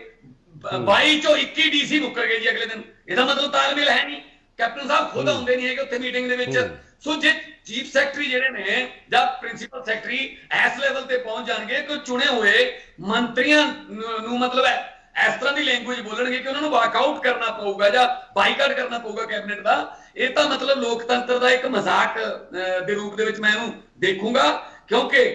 22 ਚੋਂ 21 DC ਮੁੱਕਰ ਗਏ ਜੀ ਅਗਲੇ ਦਿਨ। ਇਹਦਾ ਮਤਲਬ ਤਾਲਮੇਲ ਹੈ ਨਹੀਂ। ਕੈਪਟਨ ਸਾਹਿਬ ਖੁਦ ਆਉਂਦੇ ਨਹੀਂ ਹੈਗੇ ਉੱਥੇ ਮੀਟਿੰਗ ਦੇ ਵਿੱਚ। ਸੋ ਜੇ ਚੀਫ ਸੈਕਟਰੀ ਜਿਹੜੇ ਨੇ ਜਾਂ ਪ੍ਰਿੰਸੀਪਲ ਸੈਕਟਰੀ ਇਸ ਲੈਵਲ ਤੇ ਪਹੁੰਚ ਜਾਣਗੇ ਕਿ ਚੁਣੇ ਹੋਏ ਮੰਤਰੀਆਂ ਨੂੰ ਮਤਲਬ ਹੈ ਇਸ ਤਰ੍ਹਾਂ ਦੀ ਲੈਂਗੁਏਜ ਬੋਲਣਗੇ ਕਿ ਉਹਨਾਂ ਨੂੰ ਵਾਕਆਊਟ ਕਰਨਾ ਪਊਗਾ ਜਾਂ ਬਾਈਕਾਟ ਕਰਨਾ ਪਊਗਾ ਕੈਬਨਿਟ ਦਾ, ਇਹ ਤਾਂ ਮਤਲਬ ਲੋਕਤੰਤਰ ਦਾ ਇੱਕ ਮਜ਼ਾਕ ਦੇ ਰੂਪ ਦੇ ਵਿੱਚ ਮੈਂ ਇਹਨੂੰ ਦੇਖੂੰਗਾ। ਕਿਉਂਕਿ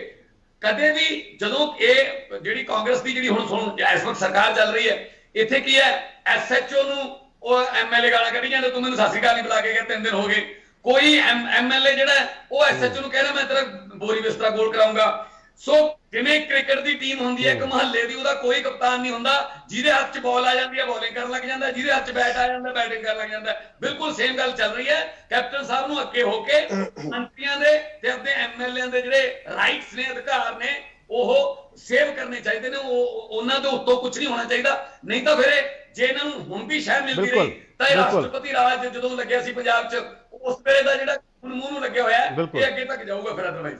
ਕਦੇ ਵੀ ਜਦੋਂ ਇਹ ਜਿਹੜੀ ਕਾਂਗਰਸ ਦੀ ਜਿਹੜੀ ਹੁਣ ਇਸ ਵਕਤ ਸਰਕਾਰ ਚੱਲ ਰਹੀ ਹੈ, ਇੱਥੇ ਕੀ ਹੈ, SHO ਨੂੰ ਉਹ MLA ਗਾਲਾਂ ਕੱਢੀ ਜਾਂਦੇ, ਤੂੰ ਮੈਨੂੰ ਸਤਿ ਸ੍ਰੀ ਅਕਾਲ ਨਹੀਂ ਬੁਲਾ ਕੇ ਗਿਆ, 3 ਦਿਨ ਹੋ ਗਏ। ਕੋਈ MLA ਜਿਹੜਾ ਉਹ SHO ਨੂੰ ਕਹਿੰਦਾ ਮੈਂ ਤੇਰਾ ਬੋਰੀ ਬਿਸਤਰਾ ਗੋਲ ਕਰਾਉਂਗਾ। ਸੋ ਜਿਵੇਂ ਕ੍ਰਿਕਟ ਦੀ ਟੀਮ ਹੁੰਦੀ ਹੈ ਇੱਕ ਮਹੱਲੇ ਦੀ, ਉਹਦਾ ਕੋਈ ਕਪਤਾਨ ਨਹੀਂ ਹੁੰਦਾ। ਜਿਹਦੇ ਹੱਥ 'ਚ ਬਾਲ ਆ ਜਾਂਦੀ ਹੈ ਬੋਲਿੰਗ ਕਰਨ ਲੱਗ ਜਾਂਦਾ, ਜਿਹਦੇ ਹੱਥ 'ਚ ਬੈਟ ਆ ਜਾਂਦਾ ਬੈਟਿੰਗ ਕਰਨ ਲੱਗ ਜਾਂਦਾ। ਬਿਲਕੁਲ ਸੇਮ ਗੱਲ ਚੱਲ ਰਹੀ ਹੈ। ਕੈਪਟਨ ਸਾਹਿਬ ਨੂੰ ਅੱਗੇ ਹੋ ਕੇ ਮੰਤਰੀਆਂ ਦੇ ਤੇ ਆਪਣੇ MLA ਦੇ ਜਿਹੜੇ ਰਾਈਟਸ ਨੇ, ਅਧਿਕਾਰ ਨੇ, ਉਹ ਸੇਵ ਕਰਨੇ ਚਾਹੀਦੇ ਨੇ। ਉਹਨਾਂ ਦੇ ਉੱਤੋਂ ਕੁਝ ਨਹੀਂ ਹੋਣਾ ਚਾਹੀਦਾ। ਨਹੀਂ ਤਾਂ ਫਿਰ ਜੇ ਇਹਨਾਂ ਨੂੰ ਹੁਣ ਵੀ ਸ਼ਹਿ ਮਿਲਦੀ ਰਹੀ ਤਾਂ ਇਹ ਰਾਸ਼ਟਰਪਤੀ ਰਾਜ ਜਦੋਂ ਲੱਗਿਆ ਸੀ ਪੰਜਾਬ 'ਚ, ਉਸ ਵੇਲੇ ਦਾ ਜਿਹੜਾ ਮੂੰਹ ਨੂੰ ਲੱਗਿਆ ਹੋਇਆ ਇਹ ਅੱਗੇ ਤੱਕ ਜਾਊਗਾ ਫਿਰ ਅਦਰਵਾਈਜ਼।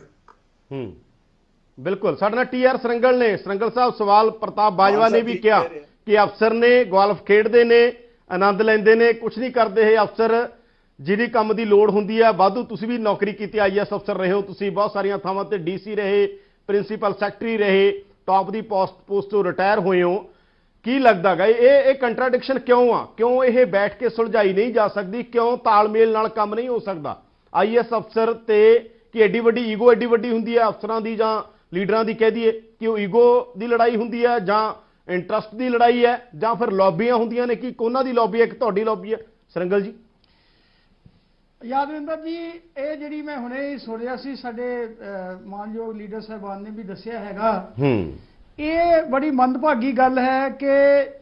ਬਿਲਕੁਲ। ਸਾਡੇ ਨਾਲ TR ਸਰੰਗਲ ਨੇ। ਸਰੰਗਲ ਸਾਹਿਬ, ਸਵਾਲ ਪ੍ਰਤਾਪ ਬਾਜਵਾ ਨੇ ਵੀ ਕਿਹਾ ਕਿ ਅਫਸਰ ਨੇ, ਗੋਲਫ ਖੇਡਦੇ ਨੇ, ਆਨੰਦ ਲੈਂਦੇ ਨੇ, ਕੁਝ ਨਹੀਂ ਕਰਦੇ ਇਹ ਅਫਸਰ। ਜਿਹਦੀ ਕੰਮ ਦੀ ਲੋੜ ਹੁੰਦੀ ਹੈ ਵਾਧੂ, ਤੁਸੀਂ ਵੀ ਨੌਕਰੀ ਕੀਤੀ, IAS ਅਫਸਰ ਰਹੇ ਹੋ, ਤੁਸੀਂ ਬਹੁਤ ਸਾਰੀਆਂ ਥਾਵਾਂ ਤੇ DC ਰਹੇ, ਪ੍ਰਿੰਸੀਪਲ ਸੈਕਟਰੀ ਰਹੇ, ਟੌਪ ਦੀ ਪੋਸਟ ਤੋਂ ਰਿਟਾਇਰ ਹੋਏ ਹੋ। ਕੀ ਲੱਗਦਾ ਗਾ ਇਹ ਕੰਟਰਾਡਿਕਸ਼ਨ ਕਿਉਂ ਆ? ਕਿਉਂ ਇਹ ਬੈਠ ਕੇ ਸੁਲਝਾਈ ਨਹੀਂ ਜਾ ਸਕਦੀ? ਕਿਉਂ ਤਾਲਮੇਲ ਨਾਲ ਕੰਮ ਨਹੀਂ ਹੋ ਸਕਦਾ? IAS ਅਫਸਰ ਤੇ ਕਿ ਐਡੀ ਵੱਡੀ ਈਗੋ ਐਡੀ ਵੱਡੀ ਹੁੰਦੀ ਹੈ ਅਫਸਰਾਂ ਦੀ, ਜਾਂ ਲੀਡਰਾਂ ਦੀ ਕਹਿ ਦਈਏ ਕਿ ਉਹ ਈਗੋ ਦੀ ਲੜਾਈ ਹੁੰਦੀ ਹੈ ਜਾਂ ਇੰਟਰਸਟ ਦੀ ਲੜਾਈ ਹੈ ਜਾਂ ਫਿਰ ਲੌਬੀਆਂ ਹੁੰਦੀਆਂ ਨੇ, ਕਿ ਉਹਨਾਂ ਦੀ ਲੌਬੀ ਹੈ ਕਿ ਤੁਹਾਡੀ ਲੌਬੀ ਹੈ? ਸਰੰਗਲ ਜੀ। ਯਾਦਵਿੰਦਰ ਜੀ, ਇਹ ਜਿਹੜੀ ਮੈਂ ਹੁਣੇ ਹੀ ਸੁਣਿਆ ਸੀ, ਸਾਡੇ ਮਾਨਯੋਗ ਲੀਡਰ ਸਾਹਿਬਾਨ ਨੇ ਵੀ ਦੱਸਿਆ ਹੈਗਾ, ਇਹ ਬੜੀ ਮੰਦਭਾਗੀ ਗੱਲ ਹੈ ਕਿ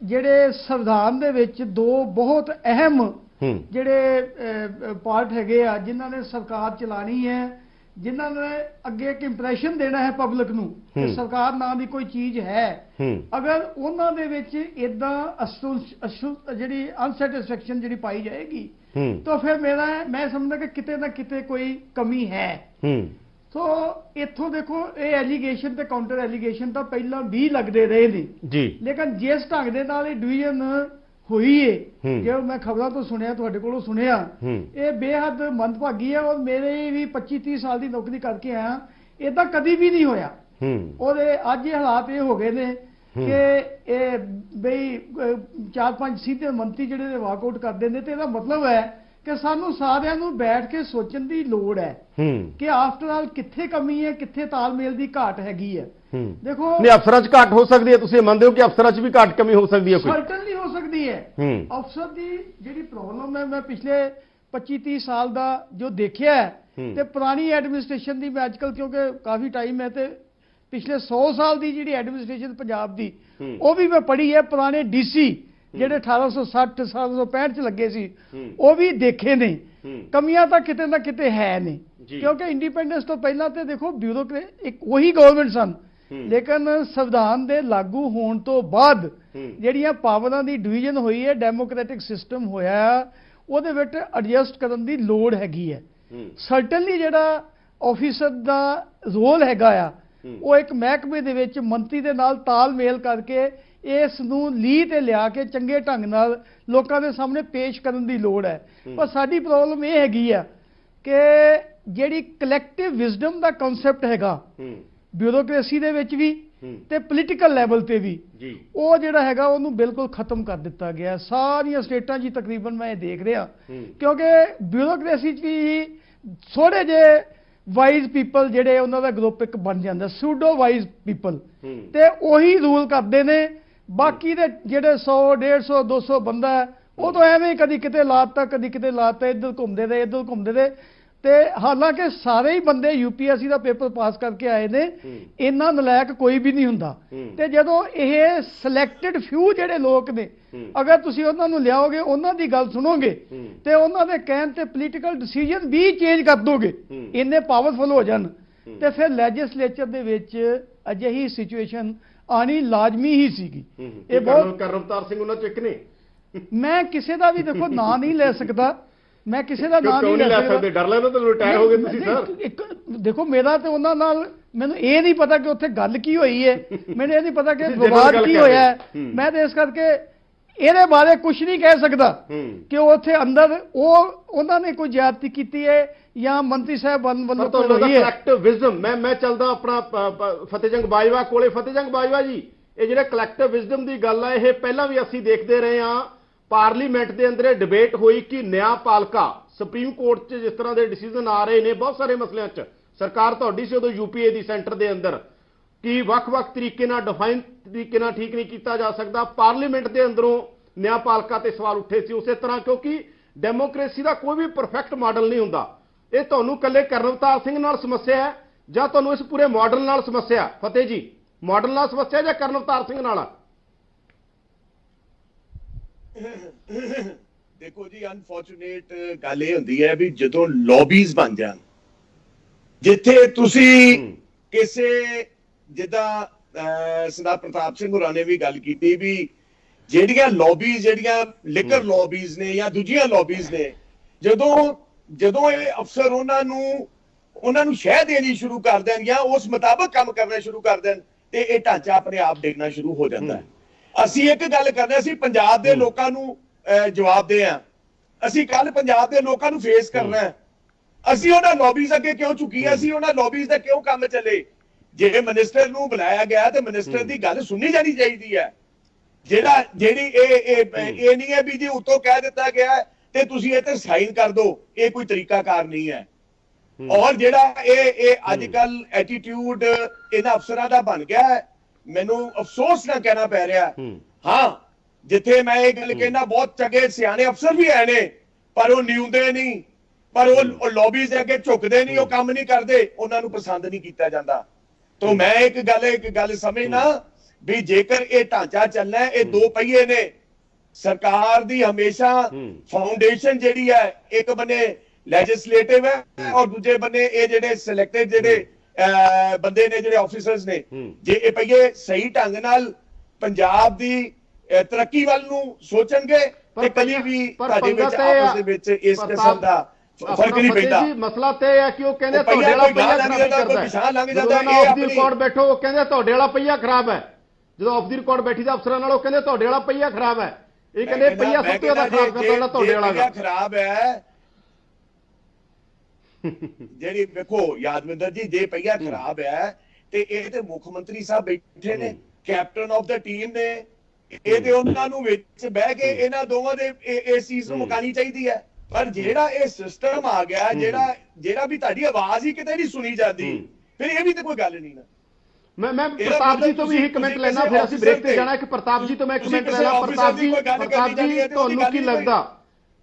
ਜਿਹੜੇ ਸੰਵਿਧਾਨ ਦੇ ਵਿੱਚ ਦੋ ਬਹੁਤ ਅਹਿਮ ਜਿਹੜੇ ਪਾਰਟ ਹੈਗੇ ਆ, ਜਿਨ੍ਹਾਂ ਨੇ ਸਰਕਾਰ ਚਲਾਣੀ ਹੈ, ਜਿਨ੍ਹਾਂ ਨੇ ਅੱਗੇ ਇੱਕ ਇੰਪ੍ਰੈਸ਼ਨ ਦੇਣਾ ਹੈ ਪਬਲਿਕ ਨੂੰ ਕਿ ਸਰਕਾਰ ਨਾਂ ਦੀ ਕੋਈ ਚੀਜ਼ ਹੈ, ਅਗਰ ਉਹਨਾਂ ਦੇ ਵਿੱਚ ਇਦਾਂ ਜਿਹੜੀ ਅਨਸੈਟਿਸਫੈਕਸ਼ਨ ਜਿਹੜੀ ਪਾਈ ਜਾਏਗੀ ਤਾਂ ਫਿਰ ਮੈਂ ਸਮਝਦਾ ਕਿ ਕਿਤੇ ਨਾ ਕਿਤੇ ਕੋਈ ਕਮੀ ਹੈ। ਸੋ ਇੱਥੋਂ ਦੇਖੋ, ਇਹ ਐਲੀਗੇਸ਼ਨ ਤੇ ਕਾਊਂਟਰ ਐਲੀਗੇਸ਼ਨ ਤਾਂ ਪਹਿਲਾਂ ਵੀ ਲੱਗਦੇ ਰਹੇ ਨੇ ਜੀ, ਲੇਕਿਨ ਜਿਸ ਢੰਗ ਦੇ ਨਾਲ ਇਹ ਡਿਵੀਜ਼ਨ ਹੋਈ ਏ, ਜੇ ਮੈਂ ਖਬਰਾਂ ਤੋਂ ਸੁਣਿਆ, ਤੁਹਾਡੇ ਕੋਲੋਂ ਸੁਣਿਆ, ਇਹ ਬੇਹੱਦ ਮੰਦਭਾਗੀ ਹੈ। ਔਰ ਮੇਰੇ ਵੀ 25-30 ਸਾਲ ਦੀ ਨੌਕਰੀ ਕਰਕੇ ਆਇਆ, ਇਦਾਂ ਕਦੀ ਵੀ ਨਹੀਂ ਹੋਇਆ। ਔਰ ਅੱਜ ਇਹ ਹਾਲਾਤ ਇਹ ਹੋ ਗਏ ਨੇ ਕਿ ਇਹ ਬਈ 4-5 ਸੀਨੀਅਰ ਮੰਤਰੀ ਜਿਹੜੇ ਵਾਕਆਊਟ ਕਰਦੇ ਨੇ, ਤੇ ਇਹਦਾ ਮਤਲਬ ਹੈ ਕਿ ਸਾਨੂੰ ਸਾਰਿਆਂ ਨੂੰ ਬੈਠ ਕੇ ਸੋਚਣ ਦੀ ਲੋੜ ਹੈ ਕਿ ਆਫਟਰ ਆਲ ਕਿੱਥੇ ਕਮੀ ਹੈ, ਕਿੱਥੇ ਤਾਲਮੇਲ ਦੀ ਘਾਟ ਹੈਗੀ ਹੈ। ਦੇਖੋ, ਨਹੀਂ, ਅਫਸਰਾਂ 'ਚ ਘਾਟ ਹੋ ਸਕਦੀ ਹੈ, ਤੁਸੀਂ ਮੰਨਦੇ ਹੋ ਕਿ ਅਫਸਰਾਂ 'ਚ ਵੀ ਘਾਟ ਕਮੀ ਹੋ ਸਕਦੀ ਹੈ? ਕੋਈ ਸਰਟਨਲੀ ਹੋ ਸਕਦੀ ਹੈ। ਅਫਸਰ ਦੀ ਜਿਹੜੀ ਪ੍ਰੋਬਲਮ ਹੈ, ਮੈਂ ਪਿਛਲੇ 25-30 ਸਾਲ ਦਾ ਜੋ ਦੇਖਿਆ ਹੈ, ਤੇ ਪੁਰਾਣੀ ਐਡਮਿਨਿਸਟ੍ਰੇਸ਼ਨ ਦੀ ਮੈਂ ਅੱਜਕੱਲ ਕਿਉਂਕਿ ਕਾਫੀ ਟਾਈਮ ਹੈ, ਤੇ ਪਿਛਲੇ 100 ਸਾਲ ਦੀ ਜਿਹੜੀ ਐਡਮਿਨਿਸਟ੍ਰੇਸ਼ਨ ਪੰਜਾਬ ਦੀ ਉਹ ਵੀ ਮੈਂ ਪੜ੍ਹੀ ਹੈ। ਪੁਰਾਣੇ ਡੀਸੀ ਜਿਹੜੇ 1860 1865 ਚ ਲੱਗੇ ਸੀ, ਉਹ ਵੀ ਦੇਖੇ ਨੇ। ਕਮੀਆਂ ਤਾਂ ਕਿਤੇ ਨਾ ਕਿਤੇ ਹੈ ਨੇ, ਕਿਉਂਕਿ ਇੰਡੀਪੈਂਡੈਂਸ ਤੋਂ ਪਹਿਲਾਂ ਤੇ ਦੇਖੋ ਬਿਊਰੋਕਰੇਸੀ ਇੱਕ ਉਹੀ ਗਵਰਨਮੈਂਟ ਸਨ, ਲੇਕਿਨ ਸੰਵਿਧਾਨ ਦੇ ਲਾਗੂ ਹੋਣ ਤੋਂ ਬਾਅਦ ਜਿਹੜੀਆਂ ਪਾਵਰਾਂ ਦੀ ਡਿਵੀਜ਼ਨ ਹੋਈ ਹੈ, ਡੈਮੋਕ੍ਰੈਟਿਕ ਸਿਸਟਮ ਹੋਇਆ, ਉਹਦੇ ਵਿੱਚ ਐਡਜਸਟ ਕਰਨ ਦੀ ਲੋੜ ਹੈਗੀ ਹੈ। ਸਰਟਨਲੀ ਜਿਹੜਾ ਆਫੀਸਰ ਦਾ ਰੋਲ ਹੈਗਾ ਆ, ਉਹ ਇੱਕ ਮਹਿਕਮੇ ਦੇ ਵਿੱਚ ਮੰਤਰੀ ਦੇ ਨਾਲ ਤਾਲਮੇਲ ਕਰਕੇ ਇਸ ਨੂੰ ਲੀਹ ਤੇ ਲਿਆ ਕੇ ਚੰਗੇ ਢੰਗ ਨਾਲ ਲੋਕਾਂ ਦੇ ਸਾਹਮਣੇ ਪੇਸ਼ ਕਰਨ ਦੀ ਲੋੜ ਹੈ। ਪਰ ਸਾਡੀ ਪ੍ਰੋਬਲਮ ਇਹ ਹੈਗੀ ਆ ਕਿ ਜਿਹੜੀ ਕਲੈਕਟਿਵ ਵਿਜ਼ਡਮ ਦਾ ਕਨਸੈਪਟ ਹੈਗਾ ਬਿਊਰੋਕ੍ਰੇਸੀ ਦੇ ਵਿੱਚ ਵੀ ਤੇ ਪੋਲੀਟੀਕਲ ਲੈਵਲ ਤੇ ਵੀ, ਉਹ ਜਿਹੜਾ ਹੈਗਾ ਉਹਨੂੰ ਬਿਲਕੁਲ ਖਤਮ ਕਰ ਦਿੱਤਾ ਗਿਆ ਸਾਰੀਆਂ ਸਟੇਟਾਂ 'ਚ ਤਕਰੀਬਨ। ਮੈਂ ਇਹ ਦੇਖ ਰਿਹਾ ਕਿਉਂਕਿ ਬਿਊਰੋਕ੍ਰੇਸੀ 'ਚ ਵੀ ਥੋੜੇ ਜਿਹੇ ਵਾਈਜ਼ ਪੀਪਲ ਜਿਹੜੇ ਉਹਨਾਂ ਦਾ ਗਰੁੱਪ ਇੱਕ ਬਣ ਜਾਂਦਾ, ਸੂਡੋ ਵਾਈਜ਼ ਪੀਪਲ, ਤੇ ਉਹੀ ਰੂਲ ਕਰਦੇ ਨੇ। ਬਾਕੀ ਦੇ ਜਿਹੜੇ 100 150 200 ਬੰਦਾ ਹੈ, ਉਹ ਤਾਂ ਐਵੇਂ ਹੀ ਕਦੀ ਕਿਤੇ ਲਾਤਾ, ਕਦੀ ਕਿਤੇ ਲਾਤਾ, ਇੱਧਰ ਘੁੰਮਦੇ ਰਹੇ, ਇੱਧਰ ਘੁੰਮਦੇ ਰਹੇ। ਤੇ ਹਾਲਾਂਕਿ ਸਾਰੇ ਹੀ ਬੰਦੇ UPSC ਦਾ ਪੇਪਰ ਪਾਸ ਕਰਕੇ ਆਏ ਨੇ, ਇੰਨਾ ਨਲਾਇਕ ਕੋਈ ਵੀ ਨਹੀਂ ਹੁੰਦਾ। ਤੇ ਜਦੋਂ ਇਹ ਸਿਲੈਕਟਡ ਫਿਊ ਜਿਹੜੇ ਲੋਕ ਨੇ, ਅਗਰ ਤੁਸੀਂ ਉਹਨਾਂ ਨੂੰ ਲਿਆਓਗੇ, ਉਹਨਾਂ ਦੀ ਗੱਲ ਸੁਣੋਗੇ ਤੇ ਉਹਨਾਂ ਦੇ ਕਹਿਣ ਤੇ ਪੋਲੀਟੀਕਲ ਡਿਸੀਜਨ ਵੀ ਚੇਂਜ ਕਰ ਦੋਗੇ, ਇੰਨੇ ਪਾਵਰਫੁਲ ਹੋ ਜਾਣ, ਤੇ ਫਿਰ ਲੈਜਿਸਲੇਚਰ ਦੇ ਵਿੱਚ ਅਜਿਹੀ ਸਿਚੁਏਸ਼ਨ ਆਣੀ ਲਾਜ਼ਮੀ ਹੀ ਸੀਗੀ। ਇਹ ਬਹੁਤ ਕਰਮਤਾਰ ਸਿੰਘ ਉਹਨਾਂ ਚੋਂ ਇੱਕ ਨੇ। ਮੈਂ ਕਿਸੇ ਦਾ ਵੀ ਦੇਖੋ ਨਾਂ ਨਹੀਂ ਲੈ ਸਕਦਾ, ਮੈਂ ਕਿਸੇ ਦਾ ਨਾਂ ਨਹੀਂ ਲੈ ਸਕਦਾ। ਡਰ ਲੱਗਦਾ ਤੁਹਾਨੂੰ, ਰਿਟਾਇਰ ਹੋ ਗਏ ਤੁਸੀਂ ਸਰ। ਦੇਖੋ, ਮੇਰਾ ਤੇ ਉਹਨਾਂ ਨਾਲ ਮੈਨੂੰ ਇਹ ਨਹੀਂ ਪਤਾ ਕਿ ਉੱਥੇ ਗੱਲ ਕੀ ਹੋਈ ਹੈ, ਮੈਨੂੰ ਇਹ ਨਹੀਂ ਪਤਾ ਕਿ ਵਿਵਾਦ ਕੀ ਹੋਇਆ ਹੈ। ਮੈਂ ਤੇ ਇਸ ਕਰਕੇ ਇਹਦੇ ਬਾਰੇ ਕੁਝ ਨਹੀਂ ਕਹਿ ਸਕਦਾ ਕਿ ਉੱਥੇ ਅੰਦਰ ਉਹਨਾਂ ਨੇ ਕੋਈ ਜ਼ਿਆਦਤੀ ਕੀਤੀ ਹੈ ਜਾਂ ਮੰਤਰੀ ਸਾਹਿਬ ਵੱਲੋਂ ਕੋਈ ਹੋਈ ਹੈ। ਕਲੈਕਟਿਵ ਵਿਜ਼ਡਮ, ਮੈਂ ਚੱਲਦਾ ਆਪਣਾ ਫਤਿਹਜੰਗ ਬਾਜਵਾ ਕੋਲੇ। ਫਤਿਹਜੰਗ ਬਾਜਵਾ ਜੀ, ਇਹ ਜਿਹੜੇ ਕਲੈਕਟਿਵ ਵਿਜ਼ਡਮ ਦੀ ਗੱਲ ਹੈ, ਇਹ ਪਹਿਲਾਂ ਵੀ ਅਸੀਂ ਦੇਖਦੇ ਰਹੇ ਹਾਂ। ਪਾਰਲੀਮੈਂਟ ਦੇ ਅੰਦਰ ਇਹ ਡਿਬੇਟ ਹੋਈ ਕਿ ਨਿਆਂਪਾਲਿਕਾ, ਸੁਪਰੀਮ ਕੋਰਟ 'ਚ ਜਿਸ ਤਰ੍ਹਾਂ ਦੇ ਡਿਸੀਜਨ ਆ ਰਹੇ ਨੇ ਬਹੁਤ ਸਾਰੇ ਮਸਲਿਆਂ 'ਚ, ਸਰਕਾਰ ਤੁਹਾਡੀ ਸੀ ਉਦੋਂ UPA ਦੀ ਸੈਂਟਰ ਦੇ ਅੰਦਰ, ਕਿ ਵੱਖ-ਵੱਖ ਤਰੀਕੇ ਨਾਲ ਡਿਫਾਈਨ ਤਰੀਕੇ ਨਾਲ ਠੀਕ ਨਹੀਂ ਕੀਤਾ ਜਾ ਸਕਦਾ। ਪਾਰਲੀਮੈਂਟ ਦੇ ਅੰਦਰੋਂ ਨਿਆਂਪਾਲਿਕਾ ਤੇ ਸਵਾਲ ਉੱਠੇ ਸੀ ਉਸੇ ਤਰ੍ਹਾਂ, ਕਿਉਂਕਿ ਡੈਮੋਕ੍ਰੇਸੀ ਦਾ ਕੋਈ ਵੀ ਪਰਫੈਕਟ ਮਾਡਲ ਨਹੀਂ ਹੁੰਦਾ। ਇਹ ਤੁਹਾਨੂੰ ਇਕੱਲੇ ਕਰਨਵਤਾਰ ਸਿੰਘ ਨਾਲ ਸਮੱਸਿਆ ਹੈ ਜਾਂ ਤੁਹਾਨੂੰ ਇਸ ਪੂਰੇ ਮਾਡਲ ਨਾਲ ਸਮੱਸਿਆ? ਫਤਿਹ ਜੀ, ਮਾਡਲ ਨਾਲ ਸਮੱਸਿਆ ਜਾਂ ਕਰਨਵਤਾਰ ਸਿੰਘ ਨਾਲ? ਦੇਖੋ ਜੀ, ਅਨਫੋਰਚੂਨੇਟ ਗੱਲ ਇਹ ਹੁੰਦੀ ਹੈ ਵੀ ਜਦੋਂ ਲੌਬੀਜ਼ ਬਣ ਜਾਣ, ਜਿੱਥੇ ਤੁਸੀਂ ਕਿਸੇ, ਜਿੱਦਾਂ ਸਰਦਾਰ ਪ੍ਰਤਾਪ ਸਿੰਘ ਹੋਰਾਂ ਨੇ ਵੀ ਗੱਲ ਕੀਤੀ ਵੀ ਜਿਹੜੀਆਂ ਲੌਬੀਜ਼, ਜਿਹੜੀਆਂ ਲਿਕਰ ਲੌਬੀਜ਼ ਨੇ ਜਾਂ ਦੂਜੀਆਂ ਲੌਬੀਜ਼ ਨੇ, ਜਦੋਂ ਇਹ ਅਫਸਰ ਉਹਨਾਂ ਨੂੰ ਸ਼ਹਿ ਦੇਣੀ ਸ਼ੁਰੂ ਕਰ ਦੇਣ ਜਾਂ ਉਸ ਮੁਤਾਬਕ ਕੰਮ ਕਰਨਾ ਸ਼ੁਰੂ ਕਰ ਦੇਣ, ਤੇ ਇਹ ਢਾਂਚਾ ਆਪਣੇ ਆਪ ਡਿੱਗਣਾ ਸ਼ੁਰੂ ਹੋ ਜਾਂਦਾ ਹੈ। ਅਸੀਂ ਇੱਕ ਗੱਲ ਕਰਦੇ, ਅਸੀਂ ਪੰਜਾਬ ਦੇ ਲੋਕਾਂ ਨੂੰ ਜਵਾਬ ਦੇ ਆ, ਅਸੀਂ ਕੱਲ ਪੰਜਾਬ ਦੇ ਲੋਕਾਂ ਨੂੰ ਫੇਸ ਕਰਨਾ ਹੈ। ਅਸੀਂ ਉਹਨਾਂ ਲੌਬੀਜ਼ ਅੱਗੇ ਕਿਉਂ ਝੁਕੀਏ? ਅਸੀਂ ਉਹਨਾਂ ਲੌਬੀਜ਼ ਦਾ ਕਿਉਂ ਕੰਮ ਚੱਲੇ? ਜੇ ਮਿਨਿਸਟਰ ਨੂੰ ਬੁਲਾਇਆ ਗਿਆ ਤੇ ਮਿਨਿਸਟਰ ਦੀ ਗੱਲ ਸੁਣਨੀ ਜਾਣੀ ਚਾਹੀਦੀ ਹੈ। ਜਿਹੜੀ ਇਹ ਨਹੀਂ ਹੈ ਵੀ ਜੇ ਉੱਤੋਂ ਕਹਿ ਦਿੱਤਾ ਗਿਆ ਤੇ ਤੁਸੀਂ ਇਹ ਤੇ ਸਾਈਨ ਕਰ ਦਿਓ, ਇਹ ਕੋਈ ਤਰੀਕਾਕਾਰ ਨਹੀਂ ਹੈ। ਔਰ ਜਿਹੜਾ ਇਹ ਅੱਜ ਕੱਲ ਐਟੀਟਿਊਡ ਇਹਨਾਂ ਅਫਸਰਾਂ ਦਾ ਬਣ ਗਿਆ ਹੈ, ਮੈਨੂੰ ਅਫਸੋਸ ਨਾ ਕਹਿਣਾ ਪੈ ਰਿਹਾ। ਹਾਂ, ਜਿੱਥੇ ਮੈਂ ਇਹ ਗੱਲ ਕਹਿਣਾ ਬਹੁਤ ਚੰਗੇ ਸਿਆਣੇ ਅਫਸਰ ਵੀ ਹੈ ਨੇ, ਪਰ ਉਹ ਨਿਉਂਦੇ ਨਹੀਂ, ਪਰ ਉਹ ਲੌਬੀਜ਼ ਦੇ ਅੱਗੇ ਝੁਕਦੇ ਨਹੀਂ, ਉਹ ਕੰਮ ਨਹੀਂ ਕਰਦੇ, ਉਹਨਾਂ ਨੂੰ ਪਸੰਦ ਨਹੀਂ ਕੀਤਾ ਜਾਂਦਾ। ਤਾਂ ਮੈਂ ਇੱਕ ਗੱਲ ਸਮਝਣਾ ਵੀ ਜੇਕਰ ਇਹ ਢਾਂਚਾ ਚੱਲਣਾ ਹੈ, ਇਹ ਦੋ ਪਹੀਏ ਨੇ। ਸਰਕਾਰ ਦੀ ਹਮੇਸ਼ਾ ਫਾਊਂਡੇਸ਼ਨ ਜਿਹੜੀ ਹੈ, ਇੱਕ ਬੰਨੇ ਲੈਜਿਸਲੇਟਿਵ ਹੈ ਔਰ ਦੂਜੇ ਬੰਨੇ ਇਹ ਜਿਹੜੇ ਸਿਲੈਕਟਡ ਜਿਹੜੇ ਬੰਦੇ ਨੇ, ਜਿਹੜੇ ਆਫੀਸਰਸ ਨੇ। ਜੇ ਇਹ ਪਹੀਏ ਸਹੀ ਢੰਗ ਨਾਲ ਪੰਜਾਬ ਦੀ ਤਰੱਕੀ ਵੱਲ ਨੂੰ ਸੋਚਣਗੇ ਤੇ ਕਦੀ ਵੀ ਤੁਹਾਡੇ ਵਿੱਚ ਆਪਸ ਦੇ ਵਿੱਚ ਇਸ ਕਿਸਮ ਦਾ ਫਰਕ ਨਹੀਂ ਪੈਂਦਾ। ਮਸਲਾ ਤੇ ਹੈ ਕਿ ਉਹ ਕਹਿੰਦੇ ਤੁਹਾਡੇ ਵਾਲਾ ਪਹੀਆ ਖਰਾਬ ਕਰਦਾ ਹੈ। ਆਫ ਦੀ ਰਿਕਾਰਡ ਬੈਠੋ, ਉਹ ਕਹਿੰਦੇ ਤੁਹਾਡੇ ਵਾਲਾ ਪਹੀਆ ਖਰਾਬ ਹੈ। ਜਦੋਂ ਆਫ ਦੀ ਰਿਕਾਰਡ ਬੈਠੀ ਦਾ ਅਫਸਰਾਂ ਨਾਲ, ਉਹ ਕਹਿੰਦੇ ਤੁਹਾਡੇ ਵਾਲਾ ਪਹੀਆ ਖਰਾਬ ਹੈ। ਇਹ ਕਹਿੰਦੇ ਪਹੀਆ ਸਭ ਤੋਂ ਜ਼ਿਆਦਾ ਖਰਾਬ ਕਰਦਾ ਜਿਹੜਾ ਤੁਹਾਡੇ ਵਾਲਾ ਖਰਾਬ ਹੈ। ਜਿਹੜੀ ਵੇਖੋ ਯਾਦਵਿੰਦਰ ਜੀ, ਜੇ ਪਹੀਆ ਖਰਾਬ ਹੈ ਤੇ ਇਹ ਤੇ ਮੁੱਖ ਮੰਤਰੀ ਸਾਹਿਬ ਬੈਠੇ ਨੇ, ਕੈਪਟਨ ਆਫ ਦਾ ਟੀਮ ਨੇ, ਇਹ ਤੇ ਉਹਨਾਂ ਨੂੰ ਵਿੱਚ ਬਹਿ ਕੇ ਇਹਨਾਂ ਦੋਵਾਂ ਦੇ ਇਸ ਚੀਜ਼ ਨੂੰ ਮੁਕਾਣੀ ਚਾਹੀਦੀ ਹੈ। ਪਰ ਜਿਹੜਾ ਇਹ ਸਿਸਟਮ ਆ ਗਿਆ, ਜਿਹੜਾ ਵੀ ਤੁਹਾਡੀ ਆਵਾਜ਼ ਹੀ ਕਿਤੇ ਨਹੀਂ ਸੁਣੀ ਜਾਂਦੀ, ਫਿਰ ਇਹ ਵੀ ਤੇ ਕੋਈ ਗੱਲ ਨਹੀਂ ਨਾ। ਮੈਂ ਪ੍ਰਤਾਪ ਜੀ ਤੋਂ ਵੀ ਇਹ ਕਮੈਂਟ ਲੈਣਾ, ਫਿਰ ਅਸੀਂ ਬ੍ਰੇਕ ਤੇ ਜਾਣਾ। ਕਿ ਪ੍ਰਤਾਪ ਜੀ ਤੋਂ ਮੈਂ ਕਮੈਂਟ ਲੈਣਾ। ਪ੍ਰਤਾਪ ਜੀ ਤੁਹਾਨੂੰ ਕੀ ਲੱਗਦਾ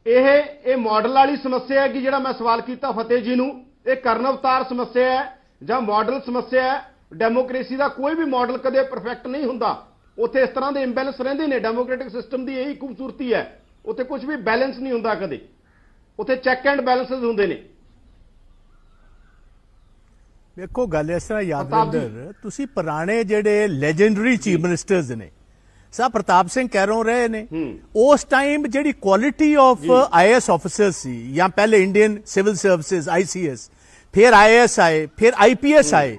ਇਹ ਮਾਡਲ ਵਾਲੀ ਸਮੱਸਿਆ ਹੈ ਕਿ ਜਿਹੜਾ ਮੈਂ ਸਵਾਲ ਕੀਤਾ ਫਤਿਹ ਜੀ ਨੂੰ, ਇਹ ਕਰਨ ਅਵਤਾਰ ਸਮੱਸਿਆ ਹੈ ਜਾਂ ਮਾਡਲ ਸਮੱਸਿਆ ਹੈ? ਡੈਮੋਕ੍ਰੇਸੀ ਦਾ ਕੋਈ ਵੀ ਮਾਡਲ ਕਦੇ ਪਰਫੈਕਟ ਨਹੀਂ ਹੁੰਦਾ। ਉੱਥੇ ਇਸ ਤਰ੍ਹਾਂ ਦੇ ਇੰਬੈਲੈਂਸ ਰਹਿੰਦੇ ਨੇ। ਡੈਮੋਕ੍ਰੈਟਿਕ ਸਿਸਟਮ ਦੀ ਇਹੀ ਖੂਬਸੂਰਤੀ ਹੈ, ਉੱਥੇ ਕੁਝ ਵੀ ਬੈਲੈਂਸ ਨਹੀਂ ਹੁੰਦਾ ਕਦੇ, ਉੱਥੇ ਚੈੱਕ ਐਂਡ ਬੈਲੈਂਸਸ ਹੁੰਦੇ ਨੇ। ਵੇਖੋ ਗੱਲ ਇਸ ਤਰ੍ਹਾਂ ਯਾਦਵਿੰਦਰ, ਤੁਸੀਂ ਪੁਰਾਣੇ ਜਿਹੜੇ ਲੈਜੈਂਡਰੀ ਚੀਫ ਮਿਨਿਸਟਰਸ ਨੇ, ਸਾ ਪ੍ਰਤਾਪ ਸਿੰਘ ਕੈਰੋਂ ਰਹੇ ਨੇ, ਉਸ ਟਾਈਮ ਜਿਹੜੀ ਕੁਆਲਿਟੀ ਆਫ ਆਈਐਸ ਆਫੀਸਰ ਸੀ, ਜਾਂ ਪਹਿਲੇ ਇੰਡੀਅਨ ਸਿਵਲ ਸਰਵਿਸਿਜ਼ ਆਈਸੀਐਸ, ਫਿਰ ਆਈਐਸ ਆਏ, ਫਿਰ ਆਈਪੀਐਸ ਆਏ,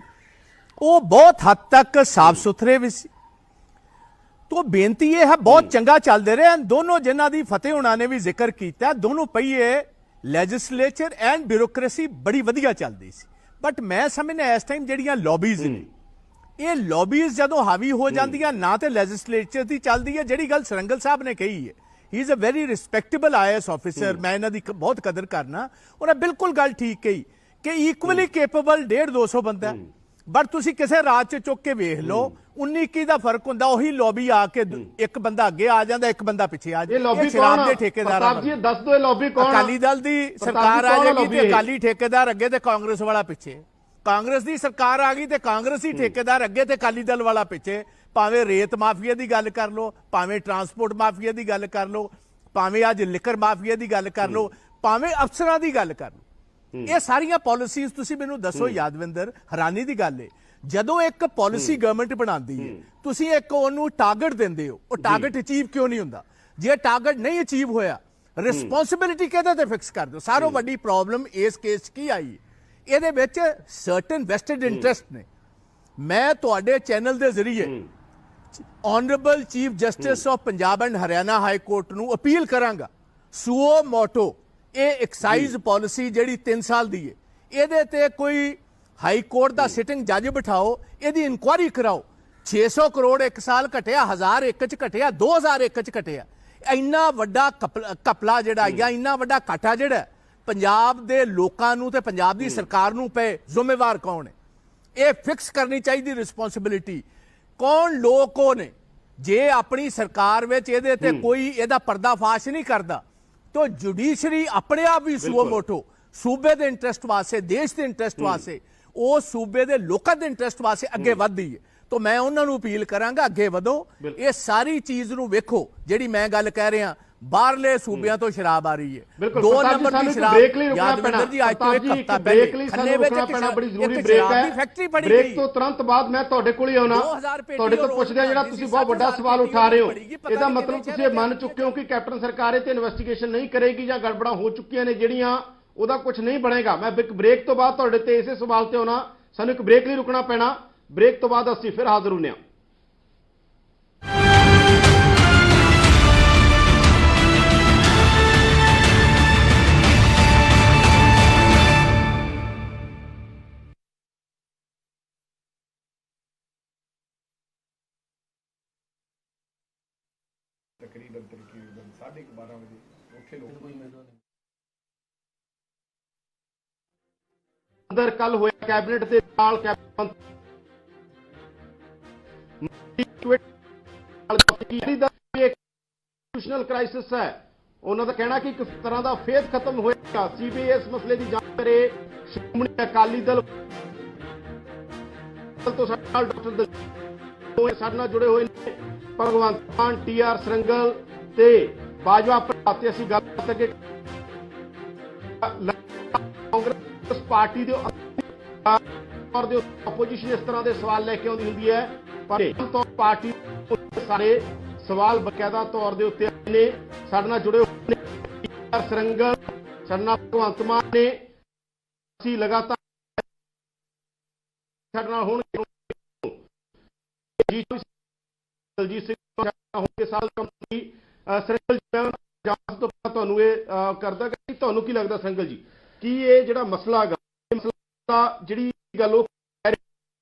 ਉਹ ਬਹੁਤ ਹੱਦ ਤੱਕ ਸਾਫ ਸੁਥਰੇ ਵੀ ਸੀ। तो बेनती यह है बहुत चंगा चलते रहे। दोनों जिन्हों की फतेह हुणा ने भी जिक्र किया, दोनों पहिए लैजिस्लेचर एंड ब्यूरोक्रेसी बड़ी वधिया चलती सी। बट मैं समझना इस टाइम जड़ियां लॉबीज ने, ये लॉबीज जदों हावी हो जांदियां ना तो लैजिस्लेचर की चलती है। जिहड़ी गल सरंगल साहब ने कही है, he is a very respectable IAS officer, मैं इन्हां दी बहुत कदर करना। उन्हें बिल्कुल गल ठीक कही कि इक्वली केपेबल 150-200 बंदा है, बट तुसी किसी रात च चुक के वेख लो 19-21 का फर्क होंदा। ਉਹੀ लॉबी आके एक बंदा अगे आ जाता, एक बंदा पिछे आ जाता। लॉबी शराब दे ठेकेदार जी दस दो लॉबी कौन? अकाली दल दी सरकार आ जाएगी ते अकाली ठेकेदार अगे ते कांग्रेस वाला पिछे, कांग्रेस दी सरकार आ गई ते कांग्रेसी ठेकेदार अगे ते अकाली दल वाला पिछे। भावें रेत माफिया की गल कर लो, भावें ट्रांसपोर्ट माफिया की गल कर लो, भावें अज लिकर माफिया की गल कर लो, भावें अफसरां की गल कर लो। ਇਹ ਸਾਰੀਆਂ ਪਾਲਿਸੀਜ਼ ਤੁਸੀਂ ਮੈਨੂੰ ਦੱਸੋ ਯਾਦਵਿੰਦਰ, ਹੈਰਾਨੀ ਦੀ ਗੱਲ ਹੈ ਜਦੋਂ ਇੱਕ ਪਾਲਿਸੀ ਗਵਰਨਮੈਂਟ ਬਣਾਉਂਦੀ ਹੈ, ਤੁਸੀਂ ਇੱਕ ਉਹਨੂੰ ਟਾਰਗੇਟ ਦਿੰਦੇ ਹੋ, ਉਹ ਟਾਰਗੇਟ ਅਚੀਵ ਕਿਉਂ ਨਹੀਂ ਹੁੰਦਾ? ਜੇ ਟਾਰਗੇਟ ਨਹੀਂ ਅਚੀਵ ਹੋਇਆ, ਰਿਸਪੌਂਸਿਬਿਲਿਟੀ ਕਿਹਦੇ ਤੇ ਫਿਕਸ ਕਰ ਦਿਓ? ਸਾਰੋਂ ਵੱਡੀ ਪ੍ਰੋਬਲਮ ਇਸ ਕੇਸ ਕੀ ਆਈ, ਇਹਦੇ ਵਿੱਚ ਸਰਟਨ ਵੈਸਟਡ ਇੰਟਰਸਟ ਨੇ। ਮੈਂ ਤੁਹਾਡੇ ਚੈਨਲ ਦੇ ਜ਼ਰੀਏ honourable chief justice of Punjab and Haryana high court ਨੂੰ ਅਪੀਲ ਕਰਾਂਗਾ, ਸੁਓ ਮੋਟੋ ਇਹ ਐਕਸਾਈਜ਼ ਪਾਲਿਸੀ ਜਿਹੜੀ 3 ਸਾਲ ਦੀ ਹੈ, ਇਹਦੇ ਤੇ ਕੋਈ ਹਾਈ ਕੋਰਟ ਦਾ ਸਿਟਿੰਗ ਜੱਜ ਬਿਠਾਓ, ਇਹਦੀ ਇਨਕੁਆਇਰੀ ਕਰਾਓ। 600 ਕਰੋੜ ਇੱਕ ਸਾਲ ਘਟਿਆ, 1000 ਇੱਕ ਚ ਘਟਿਆ, 2000 ਇੱਕ ਚ ਘਟਿਆ। ਇੰਨਾ ਵੱਡਾ ਕਪਲਾ ਜਿਹੜਾ ਜਾਂ ਇੰਨਾ ਵੱਡਾ ਘਾਟਾ ਜਿਹੜਾ ਪੰਜਾਬ ਦੇ ਲੋਕਾਂ ਨੂੰ ਤੇ ਪੰਜਾਬ ਦੀ ਸਰਕਾਰ ਨੂੰ ਪਏ, ਜ਼ਿੰਮੇਵਾਰ ਕੌਣ ਹੈ? ਇਹ ਫਿਕਸ ਕਰਨੀ ਚਾਹੀਦੀ ਰਿਸਪੌਂਸਿਬਿਲਿਟੀ। ਕੌਣ ਲੋਕ ਉਹ ਨੇ ਜੇ ਆਪਣੀ ਸਰਕਾਰ ਵਿੱਚ ਇਹਦੇ ਤੇ ਕੋਈ ਇਹਦਾ ਪਰਦਾਫਾਸ਼ ਨਹੀਂ ਕਰਦਾ, तो जुडिशरी अपने आप भी सूओ मोटो सूबे के इंटरस्ट वास्ते, देश के इंटरस्ट वास्ते, वो सूबे के लोगों के इंटरस्ट वास्ते अगे वधदी है। तो मैं उन्होंने अपील करांगा अगे वधो, ये सारी चीज नूं वेखो जिहड़ी मैं गल कह रहा, बाहरले सूबियां तो शराब आ रही है। 2 नंबर की शराब यादविंदर जी आज तो एक हफ्ता पहले खन्ने विच एक शराब दी फैक्ट्री फड़ी गई। ब्रेक तो तुरंत बाद मैं ਤੁਹਾਡੇ ਕੋਲ ਹੀ ਆਉਣਾ, ਤੁਹਾਡੇ ਤੋਂ ਪੁੱਛਦੇ ਜਿਹੜਾ ਤੁਸੀਂ ਬਹੁਤ ਵੱਡਾ ਸਵਾਲ ਉਠਾ ਰਹੇ ਹੋ, ਇਹਦਾ ਮਤਲਬ ਤੁਸੀਂ ਮੰਨ ਚੁੱਕੇ ਹੋ ਕਿ ਕੈਪਟਨ ਸਰਕਾਰ ਇਹ ਤੇ ਇਨਵੈਸਟੀਗੇਸ਼ਨ ਨਹੀਂ ਕਰੇਗੀ ਜਾਂ ਗੜਬੜਾਂ ਹੋ ਚੁੱਕੀਆਂ ਨੇ ਜਿਹੜੀਆਂ, ਉਹਦਾ ਕੁਝ ਨਹੀਂ ਬਣੇਗਾ। ਮੈਂ ਇੱਕ ਬ੍ਰੇਕ ਤੋਂ ਬਾਅਦ ਤੁਹਾਡੇ ਤੇ ਇਸੇ ਸਵਾਲ ਤੇ ਆਉਣਾ, ਸਾਨੂੰ ਇੱਕ ਬ੍ਰੇਕ ਲਈ ਰੁਕਣਾ ਪੈਣਾ। ਬ੍ਰੇਕ ਤੋਂ ਬਾਅਦ ਅਸੀਂ ਫਿਰ ਹਾਜ਼ਰ ਹੁੰਦੇ ਹਾਂ। तकरीबन 12:30 बजे ਉੱਥੇ ਲੋਕ ਅੰਦਰ ਕੱਲ ਹੋਇਆ ਕੈਬਨਿਟ ਦੇ ਨਾਲ ਕੰਸਟੀਟਿਊਸ਼ਨਲ ਕ੍ਰਾਈਸਿਸ ਹੈ। ਉਹਨਾਂ ਦਾ ਕਹਿਣਾ ਕਿ ਇੱਕ ਤਰ੍ਹਾਂ ਦਾ ਫੇਥ ਖਤਮ ਹੋਏਗਾ। ਸੀਬੀਆਈ ਇਸ ਮਸਲੇ ਦੀ ਜਾਂਚ ਕਰੇ। ਸ਼੍ਰੋਮਣੀ ਅਕਾਲੀ ਦਲ ਤੋਂ ਸਾਡੇ ਨਾਲ ਡਾਕਟਰ ਸਾਡੇ ਨਾਲ ਜੁੜੇ ਹੋਏ ਨੇ ਭਗਵੰਤ ਮਾਨ, TR ਸੰਗਲ ਤੇ ਬਾਜਵਾ ਭਰਾ ਤੇ ਅਸੀਂ ਗੱਲਬਾਤ ਅੱਗੇ ਕਾਂਗਰਸ ਪਾਰਟੀ ਦੇ ਔਰ ਦੇ ਆਪੋਜੀਸ਼ਨ ਇਸ ਤਰ੍ਹਾਂ ਦੇ ਸਵਾਲ ਲੈ ਕੇ ਆਉਂਦੀ ਹੁੰਦੀ ਹੈ, ਪਰ ਪਾਰਟੀ ਸਾਰੇ ਸਵਾਲ ਬਕਾਇਦਾ ਤੌਰ ਦੇ ਉੱਤੇ ਨੇ ਸਾਡੇ ਨਾਲ ਜੁੜੇ ਹੋਏ ਨੇ TR ਸੰਗਲ, ਸਾਡੇ ਨਾਲ ਭਗਵੰਤ ਮਾਨ ਨੇ। ਅਸੀਂ ਲਗਾਤਾਰ ਸਾਡੇ ਨਾਲ ਹੋਣਗੇ ਦਲਜੀਤ ਸਿੰਘ ਹੋਣਗੇ ਸਾਲ ਕੰਪਨੀ ਸੰਗਲ ਜਾਂਚ ਤੋਂ ਤੁਹਾਨੂੰ ਇਹ ਕਰਦਾ ਕਿ ਤੁਹਾਨੂੰ ਕੀ ਲੱਗਦਾ ਸੰਗਲ ਜੀ ਕਿ ਇਹ ਜਿਹੜਾ ਮਸਲਾ ਹੈਗਾ, ਇਹ ਮਸਲਾ ਜਿਹੜੀ ਗੱਲ ਉਹ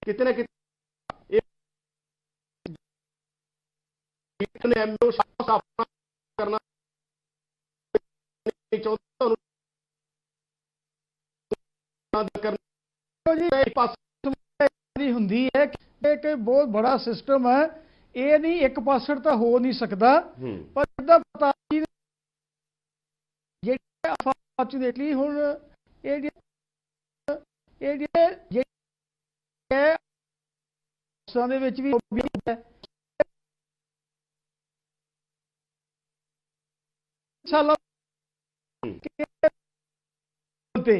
ਕਿਤੇ ਨਾ ਕਿਤੇ ਐਮਓ ਸਾਫ ਕਰਨਾ ਚਾਹੁੰਦਾ ਤੁਹਾਨੂੰ ਹੁੰਦੀ ਹੈ ਕਿ ਬਹੁਤ ਬੜਾ ਸਿਸਟਮ ਹੈ, ਇਹ ਨਹੀਂ ਇੱਕ ਪਾਸੜ ਤਾਂ ਹੋ ਨਹੀਂ ਸਕਦਾ, ਪਰ ਇਹਦਾ ਪਤਾ ਜਿਹੜੇ ਅਨਫੋਰਚੂਨੇਟਲੀ ਹੁਣ ਇਹ ਜਿਹੜੇ ਦੇ ਵਿੱਚ ਵੀ ਸਾਲਾਂ ਤੇ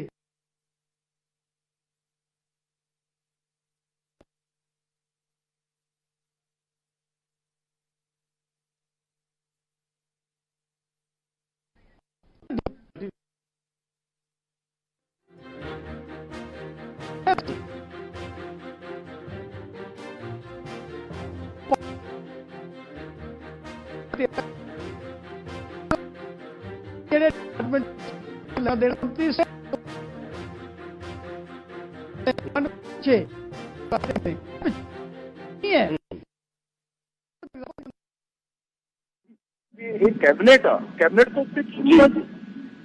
ਇਹ ਕੈਬਨਿਟ ਤੋਂ ਉੱਤੇ ਕੀ ਆ ਜੀ?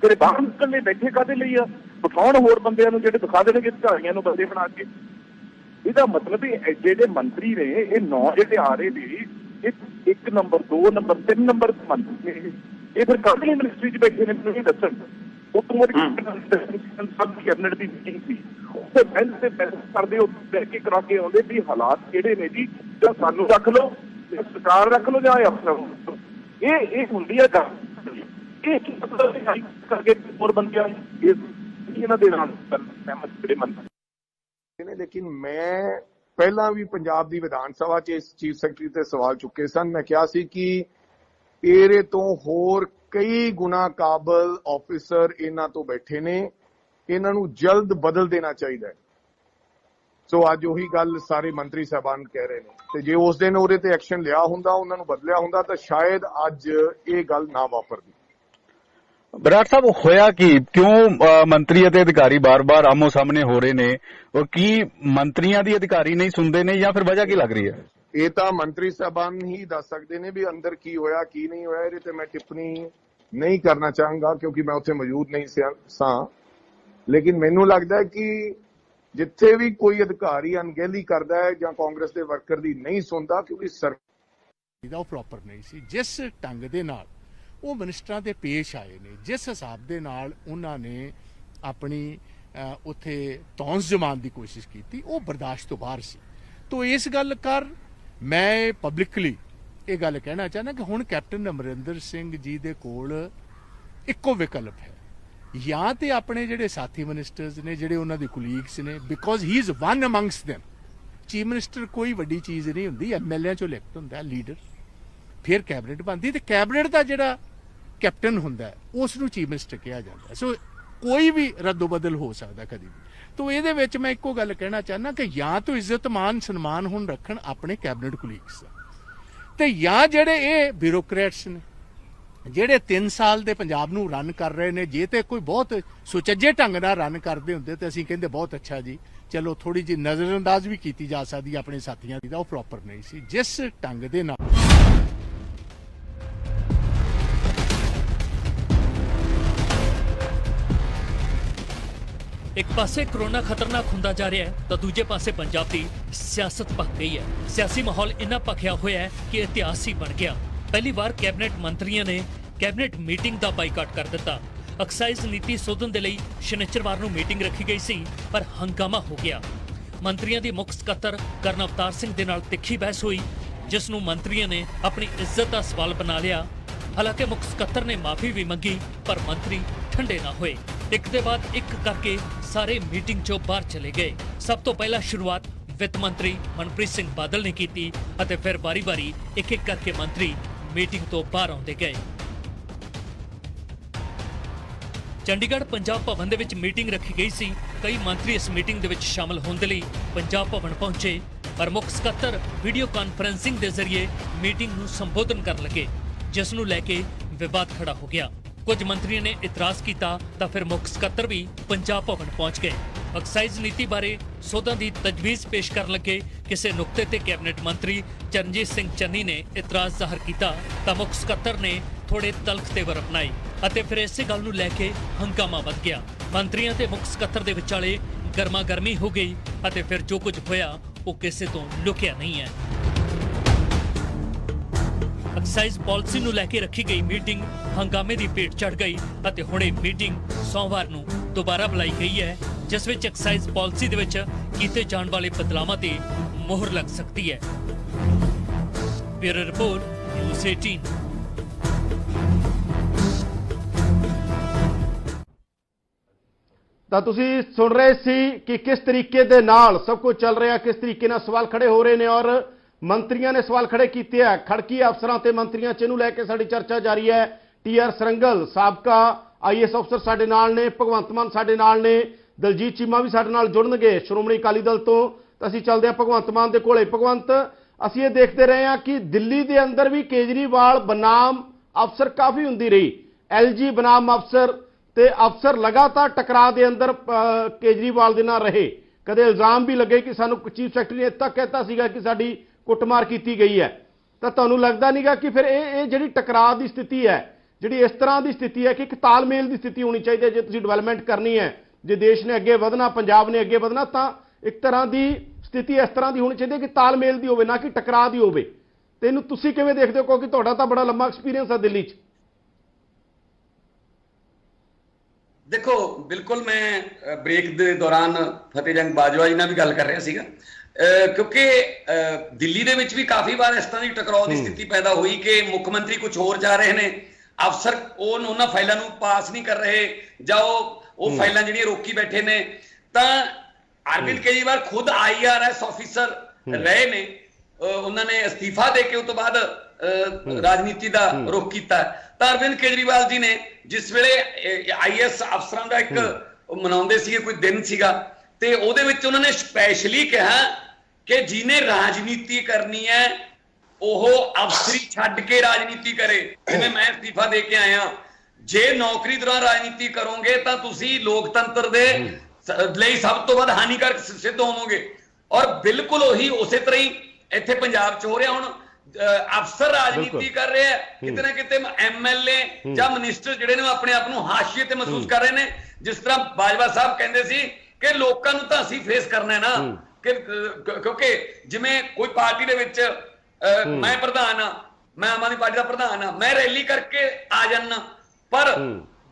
ਤੇਰੇ ਬਾਹਰ ਨਿਕਲਣੇ ਬੈਠੇ ਕਾਹਦੇ ਲਈ ਆ? ਬਿਠਾਉਣ ਹੋਰ ਬੰਦਿਆਂ ਨੂੰ ਜਿਹੜੇ ਦਿਖਾ ਦੇਣਗੇ ਝਾੜੀਆਂ ਨੂੰ ਬੰਦੇ ਬਣਾ ਕੇ। ਇਹਦਾ ਮਤਲਬ ਜਿਹੜੇ ਮੰਤਰੀ ਨੇ ਇਹ 9 ਜਿਹੜੇ ਆ ਰਹੇ ਨੇ, ਇਹ 1 ਨੰਬਰ 2 ਨੰਬਰ 3 ਨੰਬਰ ਮੰਤਰੀ ਨੇ। ਇਹ ਫਿਰ ਕਾਹਦੀ ਮਿਨਿਸਟਰੀ 'ਚ ਬੈਠੇ ਨੇ ਮੈਨੂੰ ਨਹੀਂ ਦੱਸਣ। ਉਹ ਸਭ ਕੈਬਨਿਟ ਦੀ ਮੀਟਿੰਗ ਸੀ, ਉੱਥੇ ਬੈਂਚ ਤੇ ਮੈਸੇਜ ਕਰਦੇ ਉਹ ਬਹਿ ਕੇ ਕਰਾ ਕੇ ਆਉਂਦੇ ਵੀ ਹਾਲਾਤ ਕਿਹੜੇ ਨੇ ਜੀ, ਜਾਂ ਸਾਨੂੰ ਰੱਖ ਲਓ ਜਾਂ ਸਰਕਾਰ ਰੱਖ ਲਓ ਜਾਂ ਅਫਸਰ। ਇਹ ਹੁੰਦੀ ਹੈ ਗੱਲ। ਇਹ ਕੀ ਮਤਲਬ ਕਰਕੇ ਹੋਰ ਬੰਦਿਆਂ ਇਹਨਾਂ ਦੇ ਨਾਲ ਸਹਿਮਤ ਜਿਹੜੇ ਮੰਤਰੀ ਨੇ। ਲੇਕਿਨ ਮੈਂ ਪਹਿਲਾਂ ਵੀ ਪੰਜਾਬ ਦੀ ਵਿਧਾਨ ਸਭਾ 'ਚ ਇਸ ਚੀਫ ਸੈਕਟਰੀ ਤੇ ਸਵਾਲ ਚੁੱਕੇ ਸਨ। ਮੈਂ ਕਿਹਾ ਸੀ ਕਿ ਇਹਦੇ ਤੋਂ ਹੋਰ ਕਈ ਗੁਣਾ ਕਾਬਲ ਆਫਿਸਰ ਇਹਨਾਂ ਤੋਂ ਬੈਠੇ ਨੇ, ਇਹਨਾਂ ਨੂੰ ਜਲਦ ਬਦਲ ਦੇਣਾ ਚਾਹੀਦਾ ਹੈ। ਸੋ ਅੱਜ ਉਹੀ ਗੱਲ ਸਾਰੇ ਮੰਤਰੀ ਸਾਹਿਬਾਨ ਕਹਿ ਰਹੇ ਨੇ, ਤੇ ਜੇ ਉਸ ਦਿਨ ਉਹਦੇ ਤੇ ਐਕਸ਼ਨ ਲਿਆ ਹੁੰਦਾ, ਉਹਨਾਂ ਨੂੰ ਬਦਲਿਆ ਹੁੰਦਾ, ਤਾਂ ਸ਼ਾਇਦ ਅੱਜ ਇਹ ਗੱਲ ਨਾ ਵਾਪਰਦੀ। ਬਰਾੜ ਸਾਹਿਬ, ਹੋਇਆ ਕੀ? ਕਿਉਂ ਮੰਤਰੀ ਅਤੇ ਅਧਿਕਾਰੀ ਬਾਰ-ਬਾਰ ਆਮੋ ਸਾਹਮਣੇ ਹੋ ਰਹੇ ਨੇ? ਉਹ ਕੀ ਮੰਤਰੀਆਂ ਦੀ ਅਧਿਕਾਰੀ ਨਹੀਂ ਸੁਣਦੇ ਨੇ ਜਾਂ ਫਿਰ ਵਜ੍ਹਾ ਕੀ ਲੱਗ ਰਹੀ ਹੈ? ਇਹ ਤਾਂ ਮੰਤਰੀ ਸਾਹਿਬਾਨ ਹੀ ਦੱਸ ਸਕਦੇ ਨੇ ਵੀ ਅੰਦਰ ਕੀ ਹੋਇਆ ਕੀ ਨਹੀਂ ਹੋਇਆ। ਇਹਦੇ ਤੇ ਮੈਂ ਟਿੱਪਣੀ ਨਹੀਂ ਕਰਨਾ ਚਾਹਾਂਗਾ ਕਿਉਂਕਿ ਮੈਂ ਉੱਥੇ ਮੌਜੂਦ ਨਹੀਂ ਸਾਂ। ਲੇਕਿਨ ਮੈਨੂੰ ਲੱਗਦਾ ਹੈ ਕਿ ਜਿੱਥੇ ਵੀ ਕੋਈ ਅਧਿਕਾਰੀ ਅਣਗਹਿਲੀ ਕਰਦਾ ਹੈ ਜਾਂ ਕਾਂਗਰਸ ਦੇ ਵਰਕਰ ਦੀ ਨਹੀਂ ਸੁਣਦਾ, ਕਿਉਂਕਿ ਸਰਕਾਰ ਉਹ ਪ੍ਰੋਪਰ ਨਹੀਂ ਸੀ। ਜਿਸ ਢੰਗ ਦੇ ਨਾਲ ਉਹ ਮਿਨਿਸਟਰਾਂ ਦੇ ਪੇਸ਼ ਆਏ ਨੇ, ਜਿਸ ਹਿਸਾਬ ਦੇ ਨਾਲ ਉਹਨਾਂ ਨੇ ਆਪਣੀ ਉੱਥੇ ਤੌਂਸ ਜਮਾਉਣ ਦੀ ਕੋਸ਼ਿਸ਼ ਕੀਤੀ, ਉਹ ਬਰਦਾਸ਼ਤ ਤੋਂ ਬਾਹਰ ਸੀ। ਤੋ ਇਸ ਗੱਲ ਕਰ ਮੈਂ ਪਬਲਿਕਲੀ ਇਹ ਗੱਲ ਕਹਿਣਾ ਚਾਹੁੰਦਾ ਕਿ ਹੁਣ ਕੈਪਟਨ ਅਮਰਿੰਦਰ ਸਿੰਘ ਜੀ ਦੇ ਕੋਲ ਇੱਕੋ ਵਿਕਲਪ ਹੈ, ਜਾਂ ਤੇ ਆਪਣੇ ਜਿਹੜੇ ਸਾਥੀ ਮਿਨਿਸਟਰਸ ਨੇ, ਜਿਹੜੇ ਉਹਨਾਂ ਦੇ ਕੁਲੀਗਸ ਨੇ, because he is one amongst them। Chief minister ਕੋਈ ਵੱਡੀ ਚੀਜ਼ ਨਹੀਂ ਹੁੰਦੀ, MLA ਚੋਂ ਇਲੈਕਟ ਹੁੰਦਾ ਲੀਡਰ, ਫਿਰ ਕੈਬਨਿਟ ਬਣਦੀ, ਤੇ ਕੈਬਨਿਟ ਦਾ ਜਿਹੜਾ ਕੈਪਟਨ ਹੁੰਦਾ ਉਸ ਨੂੰ ਚੀਫ ਮਿਨਿਸਟਰ ਕਿਹਾ ਜਾਂਦਾ। ਸੋ ਕੋਈ ਵੀ ਰੱਦੋ ਬਦਲ ਹੋ ਸਕਦਾ ਕਦੀ ਵੀ। ਤੋ ਇਹਦੇ ਵਿੱਚ ਮੈਂ ਇੱਕੋ ਗੱਲ ਕਹਿਣਾ ਚਾਹੁੰਦਾ ਕਿ ਜਾਂ ਤਾਂ ਇੱਜ਼ਤ ਮਾਨ ਸਨਮਾਨ ਹੁਣ ਰੱਖਣ ਆਪਣੇ ਕੈਬਨਿਟ ਕੁਲੀਗਸ ਦਾ, ਤੇ ਜਾਂ ਜਿਹੜੇ ਇਹ ਬਿਊਰੋਕਰੇਟਸ ਨੇ ਜਿਹੜੇ 3 ਸਾਲ ਦੇ ਪੰਜਾਬ ਨੂੰ ਰਨ ਕਰ ਰਹੇ ਨੇ, ਜੇ ਤੇ ਕੋਈ ਬਹੁਤ ਸੁਚੱਜੇ ਢੰਗ ਨਾਲ ਰਨ ਕਰਦੇ ਹੁੰਦੇ ਤੇ ਅਸੀਂ ਕਹਿੰਦੇ ਬਹੁਤ ਅੱਛਾ ਜੀ, ਚਲੋ ਥੋੜੀ ਜਿਹੀ ਨਜ਼ਰਅੰਦਾਜ਼ ਵੀ ਕੀਤੀ ਜਾ ਸਕਦੀ ਆਪਣੇ ਸਾਥੀਆਂ ਦੀ, ਤਾਂ ਉਹ ਪ੍ਰੋਪਰ ਨਹੀਂ ਸੀ। ਜਿਸ ਢੰਗ ਦੇ ਨਾਲ ਇੱਕ ਪਾਸੇ ਕਰੋਨਾ ਖਤਰਨਾਕ ਹੁੰਦਾ ਜਾ ਰਿਹਾ ਹੈ ਤਾਂ ਦੂਜੇ ਪਾਸੇ ਪੰਜਾਬ ਦੀ ਸਿਆਸਤ ਭਖ ਗਈ ਹੈ। ਸਿਆਸੀ ਮਾਹੌਲ ਇੰਨਾ ਭਖਿਆ ਹੋਇਆ ਹੈ ਕਿ ਇਤਿਹਾਸ ਹੀ ਬਣ ਗਿਆ। ਪਹਿਲੀ ਵਾਰ ਕੈਬਨਿਟ ਮੰਤਰੀਆਂ ਨੇ ਕੈਬਨਿਟ ਮੀਟਿੰਗ ਦਾ ਬਾਈਕਾਟ ਕਰ ਦਿੱਤਾ। ਐਕਸਾਈਜ਼ ਨੀਤੀ ਸੋਧਣ ਦੇ ਲਈ ਸ਼ਨੀਚਰਵਾਰ ਨੂੰ ਮੀਟਿੰਗ ਰੱਖੀ ਗਈ ਸੀ, ਪਰ ਹੰਗਾਮਾ ਹੋ ਗਿਆ। ਮੰਤਰੀਆਂ ਦੇ ਮੁੱਖ ਸਕੱਤਰ ਕਰਨ ਅਵਤਾਰ ਸਿੰਘ ਦੇ ਨਾਲ ਤਿੱਖੀ ਬਹਿਸ ਹੋਈ, ਜਿਸ ਨੂੰ ਮੰਤਰੀਆਂ ਨੇ ਆਪਣੀ ਇੱਜ਼ਤ ਦਾ ਸਵਾਲ ਬਣਾ ਲਿਆ। ਹਾਲਾਂਕਿ ਮੁੱਖ ਸਕੱਤਰ ਨੇ ਮਾਫੀ ਵੀ ਮੰਗੀ, ਪਰ ਮੰਤਰੀ ਠੰਡੇ ਨਾ ਹੋਏ। ਇੱਕ ਦੇ ਬਾਅਦ ਇੱਕ ਕਰਕੇ ਸਾਰੇ ਮੀਟਿੰਗ ਚੋਂ ਬਾਹਰ ਚਲੇ ਗਏ। ਸਭ ਤੋਂ ਪਹਿਲਾਂ ਸ਼ੁਰੂਆਤ ਵਿੱਤ ਮੰਤਰੀ ਮਨਪ੍ਰੀਤ ਸਿੰਘ ਬਾਦਲ ਨੇ ਕੀਤੀ ਅਤੇ ਫਿਰ ਵਾਰੀ-ਵਾਰੀ ਇੱਕ-ਇੱਕ ਕਰਕੇ ਮੰਤਰੀ ਮੀਟਿੰਗ ਤੋਂ ਬਾਹਰ ਆਉਂਦੇ ਗਏ। ਚੰਡੀਗੜ੍ਹ ਪੰਜਾਬ ਭਵਨ ਦੇ ਵਿੱਚ ਮੀਟਿੰਗ ਰੱਖੀ ਗਈ ਸੀ। ਕਈ ਮੰਤਰੀ ਇਸ ਮੀਟਿੰਗ ਦੇ ਵਿੱਚ ਸ਼ਾਮਲ ਹੋਣ ਦੇ ਲਈ ਪੰਜਾਬ ਭਵਨ ਪਹੁੰਚੇ, ਪਰ ਮੁੱਖ ਸਕੱਤਰ ਵੀਡੀਓ ਕਾਨਫਰੰਸਿੰਗ ਦੇ ਜ਼ਰੀਏ ਮੀਟਿੰਗ ਨੂੰ ਸੰਬੋਧਨ ਕਰਨ ਲੱਗੇ, ਜਿਸ ਨੂੰ ਲੈ ਕੇ ਵਿਵਾਦ ਖੜਾ ਹੋ ਗਿਆ। ਕੁਝ ਮੰਤਰੀਆਂ ਨੇ ਇਤਰਾਜ਼ ਕੀਤਾ ਤਾਂ ਫਿਰ ਮੁੱਖ ਸਕੱਤਰ ਵੀ ਪੰਜਾਬ ਭਵਨ ਪਹੁੰਚ ਗਏ। ਐਕਸਾਈਜ਼ ਨੀਤੀ ਬਾਰੇ ਸੋਧਾਂ ਦੀ ਤਜਵੀਜ਼ ਪੇਸ਼ ਕਰਨ ਲੱਗੇ ਕਿਸੇ ਨੁਕਤੇ ਤੇ ਕੈਬਨਿਟ ਮੰਤਰੀ ਚਰਨਜੀਤ ਸਿੰਘ ਚੰਨੀ ਨੇ ਇਤਰਾਜ਼ ਜ਼ਾਹਰ ਕੀਤਾ ਤਾਂ ਮੁੱਖ ਸਕੱਤਰ ਨੇ ਥੋੜੇ ਤਲਖ ਤੇਵਰ ਅਪਣਾਏ ਅਤੇ ਫਿਰ ਇਸੇ ਗੱਲ ਨੂੰ ਲੈ ਕੇ ਹੰਗਾਮਾ ਵੱਧ ਗਿਆ। ਮੰਤਰੀਆਂ ਤੇ ਮੁੱਖ ਸਕੱਤਰ ਦੇ ਵਿਚਾਲੇ ਗਰਮਾ ਗਰਮੀ ਹੋ ਗਈ ਅਤੇ ਫਿਰ ਜੋ ਕੁਝ ਹੋਇਆ ਉਹ ਕਿਸੇ ਤੋਂ ਲੁਕਿਆ ਨਹੀਂ ਹੈ। ਐਕਸਾਈਜ਼ ਪਾਲਿਸੀ ਨੂੰ ਲੈ ਕੇ ਰੱਖੀ ਗਈ ਮੀਟਿੰਗ ਹੰਗਾਮੇ ਦੀ ਭੇਟ ਚੜ੍ਹ ਗਈ ਅਤੇ ਹੁਣ ਇਹ ਮੀਟਿੰਗ ਸੋਮਵਾਰ ਨੂੰ ਦੁਬਾਰਾ ਬੁਲਾਈ ਗਈ ਹੈ, ਜਿਸ ਵਿੱਚ ਐਕਸਾਈਜ਼ ਪਾਲਿਸੀ ਦੇ ਵਿੱਚ ਕੀਤੇ ਜਾਣ ਵਾਲੇ ਬਦਲਾਵਾਂ ਤੇ ਮੋਹਰ ਲੱਗ ਸਕਦੀ ਹੈ। Bureau report, news 18। ਤਾਂ ਤੁਸੀਂ ਸੁਣ ਰਹੇ ਸੀ ਕਿ ਕਿਸ ਤਰੀਕੇ ਦੇ ਨਾਲ ਸਭ ਕੁਝ ਚੱਲ ਰਿਹਾ, ਕਿਸ ਤਰੀਕੇ ਨਾਲ ਸਵਾਲ ਖੜੇ ਹੋ ਰਹੇ ਨੇ ਔਰ ਮੰਤਰੀਆਂ ਨੇ ਸਵਾਲ ਖੜੇ ਕੀਤੇ ਆ। ਖੜਕੀ ਅਫਸਰਾਂ ਤੇ ਮੰਤਰੀਆਂ ਚ ਇਹਨੂੰ ਲੈ ਕੇ ਸਾਡੀ ਚਰਚਾ ਜਾਰੀ ਹੈ। TR ਸਰੰਗਲ ਸਾਬਕਾ IAS ਅਫਸਰ ਸਾਡੇ ਨਾਲ ਨੇ, ਭਗਵੰਤ ਮਾਨ ਸਾਡੇ ਨਾਲ ਨੇ, ਦਲਜੀਤ ਚੀਮਾ ਵੀ ਸਾਡੇ ਨਾਲ ਜੁੜਨਗੇ ਸ਼੍ਰੋਮਣੀ ਅਕਾਲੀ ਦਲ ਤੋਂ। ਤਾਂ ਅਸੀਂ ਚੱਲਦੇ ਹਾਂ ਭਗਵੰਤ ਮਾਨ ਦੇ ਕੋਲੇ। ਭਗਵੰਤ, ਅਸੀਂ ਇਹ ਦੇਖਦੇ ਰਹੇ ਹਾਂ ਕਿ ਦਿੱਲੀ ਦੇ ਅੰਦਰ ਵੀ ਕੇਜਰੀਵਾਲ ਬਨਾਮ ਅਫਸਰ ਕਾਫੀ ਹੁੰਦੀ ਰਹੀ। LG ਬਨਾਮ ਅਫਸਰ ਤੇ ਅਫਸਰ ਲਗਾਤਾਰ ਟਕਰਾਅ ਦੇ ਅੰਦਰ ਕੇਜਰੀਵਾਲ ਦੇ ਨਾਲ ਰਹੇ। ਕਦੇ ਇਲਜ਼ਾਮ ਵੀ ਲੱਗੇ ਕਿ ਸਾਨੂੰ ਚੀਫ ਸੈਕਟਰੀ ਨੇ ਤੱਕ ਕਹਿਤਾ ਸੀਗਾ ਕਿ ਸਾਡੀ ਕੁੱਟਮਾਰ ਕੀਤੀ ਗਈ ਹੈ। ਤਾਂ ਤੁਹਾਨੂੰ ਲੱਗਦਾ ਨਹੀਂਗਾ ਕਿ ਫਿਰ ਇਹ ਜਿਹੜੀ ਟਕਰਾਅ ਦੀ ਸਥਿਤੀ ਹੈ, ਜਿਹੜੀ ਇਸ ਤਰ੍ਹਾਂ ਦੀ ਸਥਿਤੀ ਹੈ ਕਿ ਇੱਕ ਤਾਲਮੇਲ ਦੀ ਸਥਿਤੀ ਹੋਣੀ ਚਾਹੀਦੀ ਹੈ ਜੇ ਤੁਸੀਂ ਡਿਵੈਲਪਮੈਂਟ ਕਰਨੀ ਹੈ, ਜੇ ਦੇਸ਼ ਨੇ ਅੱਗੇ ਵਧਣਾ, ਪੰਜਾਬ ਨੇ ਅੱਗੇ ਵਧਣਾ, ਤਾਂ ਇੱਕ ਤਰ੍ਹਾਂ ਦੀ ਸਥਿਤੀ ਇਸ ਤਰ੍ਹਾਂ ਦੀ ਹੋਣੀ ਚਾਹੀਦੀ ਹੈ ਕਿ ਤਾਲਮੇਲ ਦੀ ਹੋਵੇ, ਨਾ ਕਿ ਟਕਰਾਅ ਦੀ ਹੋਵੇ। ਤੇ ਇਹਨੂੰ ਤੁਸੀਂ ਕਿਵੇਂ ਦੇਖਦੇ ਹੋ, ਕਿਉਂਕਿ ਤੁਹਾਡਾ ਤਾਂ ਬੜਾ ਲੰਮਾ ਐਕਸਪੀਰੀਅੰਸ ਹੈ ਦਿੱਲੀ 'ਚ। ਦੇਖੋ, ਬਿਲਕੁਲ ਮੈਂ ਬ੍ਰੇਕ ਦੇ ਦੌਰਾਨ ਫਤਿਹ ਜੰਗ ਬਾਜਵਾ ਜੀ ਨਾਲ ਵੀ ਗੱਲ ਕਰ ਰਿਹਾ ਸੀਗਾ, ਕਿਉਂਕਿ ਦਿੱਲੀ ਦੇ ਵਿੱਚ ਵੀ ਕਾਫੀ ਵਾਰ ਇਸ ਤਰ੍ਹਾਂ ਦੀ ਟਕਰਾਅ ਦੀ ਸਥਿਤੀ ਪੈਦਾ ਹੋਈ ਕਿ ਮੁੱਖ ਮੰਤਰੀ ਕੁਝ ਹੋਰ ਜਾ ਰਹੇ ਨੇ, ਅਫਸਰ ਉਹਨਾਂ ਫਾਈਲਾਂ ਨੂੰ ਪਾਸ ਨਹੀਂ ਕਰ ਰਹੇ ਜਾਂ ਉਹ ਫਾਈਲਾਂ ਜਿਹੜੀਆਂ ਰੋਕੀ ਬੈਠੇ ਨੇ। ਤਾਂ ਅਰਵਿੰਦ ਕੇਜਰੀਵਾਲ ਖੁਦ IRS ਆਫੀਸਰ ਰਹੇ ਨੇ, ਉਹਨਾਂ ਨੇ ਅਸਤੀਫਾ ਦੇ ਕੇ ਉਸ ਤੋਂ ਬਾਅਦ ਰਾਜਨੀਤੀ ਦਾ ਰੁਖ ਕੀਤਾ। ਤਾਂ ਅਰਵਿੰਦ ਕੇਜਰੀਵਾਲ ਜੀ ਨੇ ਜਿਸ ਵੇਲੇ IAS ਅਫਸਰਾਂ ਦਾ ਇੱਕ ਮਨਾਉਂਦੇ ਸੀਗੇ, ਕੋਈ ਦਿਨ ਸੀਗਾ, ਤੇ ਉਹਦੇ ਵਿੱਚ ਉਹਨਾਂ ਨੇ ਸਪੈਸ਼ਲੀ ਕਿਹਾ ਕਿ ਜਿਹਨੇ ਰਾਜਨੀਤੀ ਕਰਨੀ ਹੈ ਉਹ ਅਫਸਰੀ ਛੱਡ ਕੇ ਰਾਜਨੀਤੀ ਕਰੇ। ਜਿਵੇਂ ਮੈਂ ਅਸਤੀਫਾ ਦੇ ਕੇ ਆਇਆ, ਜੇ ਨੌਕਰੀ ਦੌਰਾਨ ਰਾਜਨੀਤੀ ਕਰੋਗੇ ਤਾਂ ਤੁਸੀਂ ਲੋਕਤੰਤਰ ਦੇ ਲਈ ਸਭ ਤੋਂ ਵੱਧ ਹਾਨੀਕਾਰਕ ਸਿੱਧ ਹੋਵੋਗੇ। ਔਰ ਬਿਲਕੁਲ ਉਹੀ ਉਸੇ ਤਰ੍ਹਾਂ ਹੀ ਇੱਥੇ ਪੰਜਾਬ 'ਚ ਹੋ ਰਿਹਾ। ਹੁਣ ਅਫਸਰ ਰਾਜਨੀਤੀ ਕਰ ਰਹੇ ਆ, ਕਿਤੇ ਨਾ ਕਿਤੇ MLA ਜਾਂ ਮਿਨਿਸਟਰ ਜਿਹੜੇ ਨੇ ਆਪਣੇ ਆਪ ਨੂੰ ਹਾਸ਼ੀਏ ਤੇ ਮਹਿਸੂਸ ਕਰ ਰਹੇ ਨੇ। ਜਿਸ ਤਰ੍ਹਾਂ ਬਾਜਵਾ ਸਾਹਿਬ ਕਹਿੰਦੇ ਸੀ ਕਿ ਲੋਕਾਂ ਨੂੰ ਤਾਂ ਅਸੀਂ ਫੇਸ ਕਰਨਾ ਹੈ ਨਾ, ਕਿਉਂਕਿ ਜਿਵੇਂ ਕੋਈ ਪਾਰਟੀ ਦੇ ਵਿੱਚ ਮੈਂ ਪ੍ਰਧਾਨ ਆ, ਮੈਂ ਆਮ ਆਦਮੀ ਪਾਰਟੀ ਦਾ ਪ੍ਰਧਾਨ ਆ, ਮੈਂ ਰੈਲੀ ਕਰਕੇ ਆ ਜਾਣਾ, ਪਰ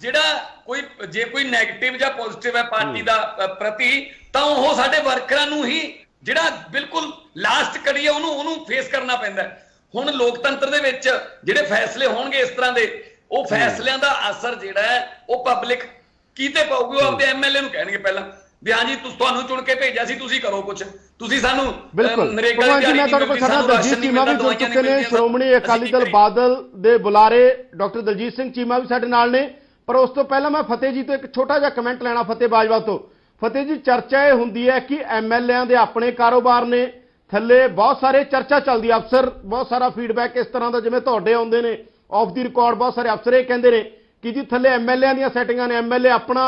ਜਿਹੜਾ ਜੇ ਕੋਈ ਨੈਗੇਟਿਵ ਜਾਂ ਪੋਜ਼ਿਟਿਵ ਹੈ ਪਾਰਟੀ ਦਾ ਪ੍ਰਤੀ, ਤਾਂ ਉਹ ਸਾਡੇ ਵਰਕਰਾਂ ਨੂੰ ਹੀ ਜਿਹੜਾ ਬਿਲਕੁਲ ਲਾਸਟ ਕੜੀ ਹੈ ਉਹਨੂੰ ਫੇਸ ਕਰਨਾ ਪੈਂਦਾ। ਹੁਣ ਲੋਕਤੰਤਰ ਦੇ ਵਿੱਚ ਜਿਹੜੇ ਫੈਸਲੇ ਹੋਣਗੇ ਇਸ ਤਰ੍ਹਾਂ ਦੇ, ਉਹ ਫੈਸਲਿਆਂ ਦਾ ਅਸਰ ਜਿਹੜਾ ਹੈ ਉਹ ਪਬਲਿਕ ਕਿਤੇ ਪਾਊਗੀ। ਉਹ ਆਪਦੇ MLA ਨੂੰ ਕਹਿਣਗੇ ਪਹਿਲਾਂ ਵੀ ਹਾਂਜੀ ਤੁਹਾਨੂੰ ਚੁਣ ਕੇ ਭੇਜਿਆ ਸੀ, ਤੁਸੀਂ ਕਰੋ ਕੁਝ, ਤੁਸੀਂ ਸਾਨੂੰ ਨਰੇਗਾ ਦੀ ਦਲਜੀਤ ਚੀਮਾ ਵੀ ਜੁੜ ਚੁੱਕੇ ਨੇ, ਸ਼੍ਰੋਮਣੀ ਅਕਾਲੀ ਦਲ ਬਾਦਲ ਦੇ ਬੁਲਾਰੇ ਡਾਕਟਰ ਦਲਜੀਤ ਸਿੰਘ ਚੀਮਾ ਵੀ ਸਾਡੇ ਨਾਲ ਨੇ। ਪਰ ਉਸ ਤੋਂ ਪਹਿਲਾਂ ਮੈਂ ਫਤਿਹ ਜੀ ਤੋਂ ਇੱਕ ਛੋਟਾ ਜਿਹਾ ਕਮੈਂਟ ਲੈਣਾ, ਫਤਿਹ ਬਾਜਵਾ ਤੋਂ। ਫਤਿਹ ਜੀ, ਚਰਚਾ ਇਹ ਹੁੰਦੀ ਹੈ ਕਿ MLAਆਂ ਦੇ ਆਪਣੇ ਕਾਰੋਬਾਰ ਨੇ, ਥੱਲੇ ਬਹੁਤ ਸਾਰੇ ਚਰਚਾ ਚੱਲਦੀ, ਅਫਸਰ ਬਹੁਤ ਸਾਰਾ ਫੀਡਬੈਕ ਇਸ ਤਰ੍ਹਾਂ ਦਾ ਜਿਵੇਂ ਤੁਹਾਡੇ ਆਉਂਦੇ ਨੇ ਆਫ ਦੀ ਰਿਕਾਰਡ, ਬਹੁਤ ਸਾਰੇ ਅਫਸਰ ਇਹ ਕਹਿੰਦੇ ਨੇ ਕਿ ਜੀ ਥੱਲੇ MLAਆਂ ਦੀਆਂ ਸੈਟਿੰਗਾਂ ਨੇ, MLA ਆਪਣਾ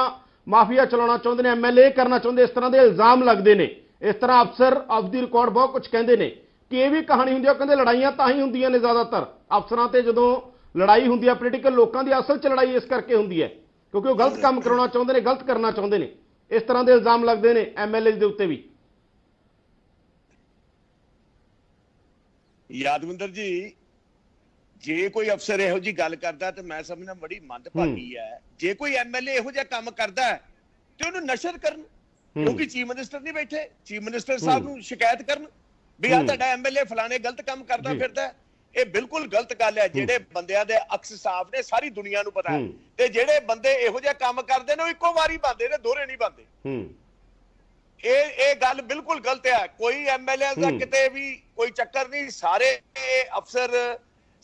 ਮਾਫੀਆ ਚਲਾਉਣਾ ਚਾਹੁੰਦੇ ਨੇ, MLA ਕਰਨਾ ਚਾਹੁੰਦੇ, ਇਸ ਤਰ੍ਹਾਂ ਦੇ ਇਲਜ਼ਾਮ ਲੱਗਦੇ ਨੇ। ਇਸ ਤਰ੍ਹਾਂ ਅਫਸਰ ਆਫ ਦੀ ਰਿਕਾਰਡ ਬਹੁਤ ਕੁਝ ਕਹਿੰਦੇ ਨੇ ਕਿ ਇਹ ਵੀ ਕਹਾਣੀ ਹੁੰਦੀ ਹੈ। ਉਹ ਕਹਿੰਦੇ ਲੜਾਈਆਂ ਤਾਂ ਹੀ ਹੁੰਦੀਆਂ ਨੇ ਜ਼ਿਆਦਾਤਰ ਅਫਸਰਾਂ ਤੇ, ਜਦੋਂ ਲੜਾਈ ਹੁੰਦੀ ਹੈ ਪੋਲੀਟੀਕਲ, ਲੋਕਾਂ ਦੀ ਅਸਲ 'ਚ ਲੜਾਈ ਇਸ ਕਰਕੇ ਹੁੰਦੀ ਹੈ ਕਿਉਂਕਿ ਉਹ ਗਲਤ ਕੰਮ ਕਰਾਉਣਾ ਚਾਹੁੰਦੇ ਨੇ, ਗਲਤ ਕਰਨਾ ਚਾਹੁੰਦੇ ਨੇ। ਇਸ ਤਰ੍ਹਾਂ ਦੇ ਇਲਜ਼ਾਮ ਲੱਗਦੇ ਨੇ ਐਮਐਲਏ ਦੇ ਉੱਤੇ ਵੀ। ਯਾਦਵਿੰਦਰ ਜੀ, ਜੇ ਕੋਈ ਅਫਸਰ ਇਹੋ ਜੀ ਗੱਲ ਕਰਦਾ ਤੇ ਮੈਂ ਸਮਝਦਾ ਬੜੀ ਮੰਦਭਾਗੀ ਹੈ। ਜੇ ਕੋਈ ਐਮਐਲਏ ਇਹੋ ਜਿਹਾ ਕੰਮ ਕਰਦਾ ਤੇ ਉਹਨੂੰ ਨਸ਼ਰ ਕਰਨ, ਕਿਉਂਕਿ ਚੀਫ ਮਿਨਿਸਟਰ ਨਹੀਂ ਬੈਠੇ, ਚੀਫ ਮਿਨਿਸਟਰ ਸਾਹਿਬ ਨੂੰ ਸ਼ਿਕਾਇਤ ਕਰਨ ਵੀ ਆ ਤੁਹਾਡਾ ਐਮਐਲਏ ਫਲਾਣੇ ਗਲਤ ਕੰਮ ਕਰਦਾ ਫਿਰਦਾ। ਇਹ ਬਿਲਕੁਲ ਗਲਤ ਗੱਲ ਹੈ। ਜਿਹੜੇ ਬੰਦਿਆਂ ਦੇ ਅਕਸ ਸਾਫ਼ ਨੇ ਸਾਰੀ ਦੁਨੀਆ ਨੂੰ ਪਤਾ ਹੈ, ਤੇ ਜਿਹੜੇ ਬੰਦੇ ਇਹੋ ਜਿਹਾ ਕੰਮ ਕਰਦੇ ਨੇ ਉਹ ਇੱਕੋ ਵਾਰੀ ਬਣਦੇ ਨੇ, ਦੋਹਰੇ ਨਹੀਂ ਬਣਦੇ। ਇਹ ਗੱਲ ਬਿਲਕੁਲ ਗਲਤ ਹੈ। ਕੋਈ ਐਮਐਲਏ ਦਾ ਕਿਤੇ ਵੀ ਕੋਈ ਚੱਕਰ ਨਹੀਂ। ਸਾਰੇ ਅਫਸਰ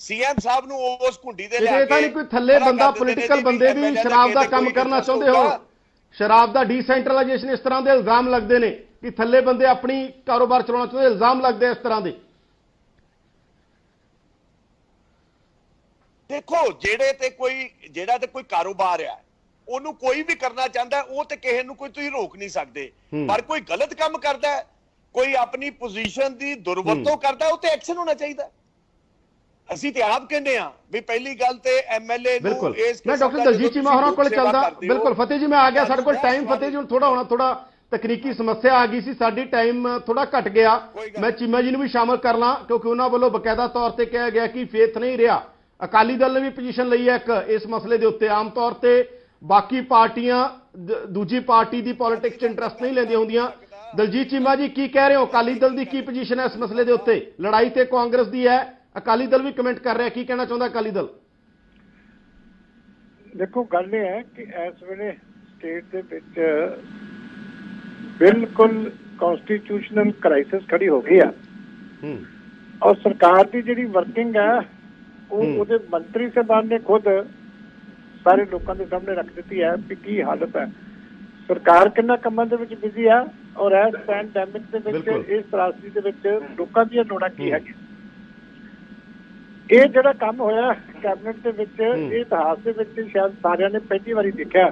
ਸੀਐਮ ਸਾਹਿਬ ਨੂੰ ਉਸ ਘੁੰਡੀ ਦੇ ਲਿਆ ਕੇ, ਕੋਈ ਥੱਲੇ ਬੰਦਾ ਪੋਲੀਟੀਕਲ ਬੰਦੇ ਵੀ ਸ਼ਰਾਬ ਦਾ ਕੰਮ ਕਰਨਾ ਚਾਹੁੰਦੇ ਹੋ, ਸ਼ਰਾਬ ਦਾ ਡੀਸੈਂਟਰਲਾਈਜੇਸ਼ਨ, ਇਸ ਤਰ੍ਹਾਂ ਦੇ ਇਲਜ਼ਾਮ ਲੱਗਦੇ ਨੇ ਕਿ ਥੱਲੇ ਬੰਦੇ ਆਪਣੀ ਕਾਰੋਬਾਰ ਚਲਾਉਣਾ ਚਾਹੁੰਦੇ, ਇਲਜ਼ਾਮ ਲੱਗਦੇ ਇਸ ਤਰ੍ਹਾਂ ਦੇ। ਦੇਖੋ, ਜਿਹੜਾ ਤੇ ਕੋਈ ਕਾਰੋਬਾਰ ਆ ਉਹਨੂੰ ਕੋਈ ਵੀ ਕਰਨਾ ਚਾਹੁੰਦਾ, ਉਹ ਤੇ ਕਿਸੇ ਨੂੰ ਕੋਈ ਤੁਸੀਂ ਰੋਕ ਨਹੀਂ ਸਕਦੇ। ਪਰ ਕੋਈ ਗਲਤ ਕੰਮ ਕਰਦਾ, ਕੋਈ ਆਪਣੀ ਪੋਜੀਸ਼ਨ ਦੀ ਦੁਰਵਰਤੋਂ ਕਰਦਾ, ਉਹ ਤੇ ਐਕਸ਼ਨ ਹੋਣਾ ਚਾਹੀਦਾ। ਅਸੀਂ ਤੇ ਆਪ ਕਹਿੰਦੇ ਆ ਵੀ ਪਹਿਲੀ ਗੱਲ ਤੇ ਐਮਐਲਏ ਨੂੰ ਇਸ ਮੈਂ ਡਾਕਟਰ ਦਲਜੀਤ ਚੀਮਾ ਹੋਰਾਂ ਕੋਲ ਚੱਲਦਾ। ਬਿਲਕੁਲ ਫਤਿਹ ਜੀ, ਮੈਂ ਆ ਗਿਆ। ਸਾਡੇ ਕੋਲ ਟਾਈਮ, ਫਤਿਹ ਜੀ, ਹੁਣ ਥੋੜਾ ਤਕਨੀਕੀ ਸਮੱਸਿਆ ਆ ਗਈ ਸੀ, ਸਾਡੀ ਟਾਈਮ ਥੋੜਾ ਘਟ ਗਿਆ। ਮੈਂ ਚੀਮਾ ਜੀ ਨੂੰ ਵੀ ਸ਼ਾਮਲ ਕਰ ਲਾਂ ਕਿਉਂਕਿ ਉਹਨਾਂ ਵੱਲੋਂ ਬਕਾਇਦਾ ਤੌਰ ਤੇ ਕਿਹਾ ਗਿਆ ਕਿ ਫੇਥ ਨਹੀਂ ਰਿਹਾ। ਅਕਾਲੀ ਦਲ ਨੇ ਵੀ ਪੋਜੀਸ਼ਨ ਲਈ ਹੈ ਇੱਕ ਇਸ ਮਸਲੇ ਦੇ ਉੱਤੇ। ਆਮ ਤੌਰ ਤੇ ਬਾਕੀ ਪਾਰਟੀਆਂ ਦੂਜੀ ਪਾਰਟੀ ਦੀ ਪੋਲਿਟਿਕਸ 'ਚ ਇੰਟਰਸਟ ਨਹੀਂ ਲੈਂਦੀਆਂ ਹੁੰਦੀਆਂ। ਦਲਜੀਤ ਚੀਮਾ ਜੀ, ਕੀ ਕਹਿ ਰਹੇ ਹੋ? ਅਕਾਲੀ ਦਲ ਦੀ ਕੀ ਪੋਜੀਸ਼ਨ ਹੈ ਇਸ ਮਸਲੇ ਦੇ ਉੱਤੇ? ਲੜਾਈ ਤੇ ਕਾਂਗਰਸ ਦੀ ਹੈ, ਅਕਾਲੀ ਦਲ ਵੀ ਕਮੈਂਟ ਕਰ ਰਿਹਾ, ਕੀ ਕਹਿਣਾ ਚਾਹੁੰਦਾ ਅਕਾਲੀ ਦਲ? ਦੇਖੋ, ਗੱਲ ਇਹ ਹੈ ਕਿ ਇਸ ਵੇਲੇ ਸਟੇਟ ਦੇ ਵਿੱਚ ਬਿਲਕੁਲ ਕਨਸਟੀਟਿਊਸ਼ਨਲ ਕ੍ਰਾਈਸਿਸ ਖੜੀ ਹੋ ਗਈ ਆ, ਔਰ ਸਰਕਾਰ ਦੀ ਜਿਹੜੀ ਵਰਕਿੰਗ ਹੈ ਉਹਦੇ ਮੰਤਰੀ ਸਾਹਿਬਾਨ ਨੇ ਖੁਦ ਸਾਰੇ ਲੋਕਾਂ ਦੇ ਸਾਹਮਣੇ ਰੱਖ ਦਿੱਤੀ ਹੈ ਕਿ ਕੀ ਹਾਲਤ ਹੈ, ਸਰਕਾਰ ਕਿੰਨਾ ਕੰਮਾਂ ਦੇ ਵਿੱਚ ਬਿਜ਼ੀ ਆ, ਔਰ ਇਸ ਪੈਂਡੈਮਿਕ ਦੇ ਵਿੱਚ, ਇਸ ਤਰਾਸਦੀ ਦੇ ਵਿੱਚ ਲੋਕਾਂ ਦੀਆਂ ਲੋੜਾਂ ਕੀ ਹੈਗੀਆਂ। ਇਹ ਜਿਹੜਾ ਕੰਮ ਹੋਇਆ ਕੈਬਨਿਟ ਦੇ ਵਿੱਚ, ਇਹ ਇਤਿਹਾਸ ਦੇ ਵਿੱਚ ਸ਼ਾਇਦ ਸਾਰਿਆਂ ਨੇ ਪਹਿਲੀ ਵਾਰੀ ਦੇਖਿਆ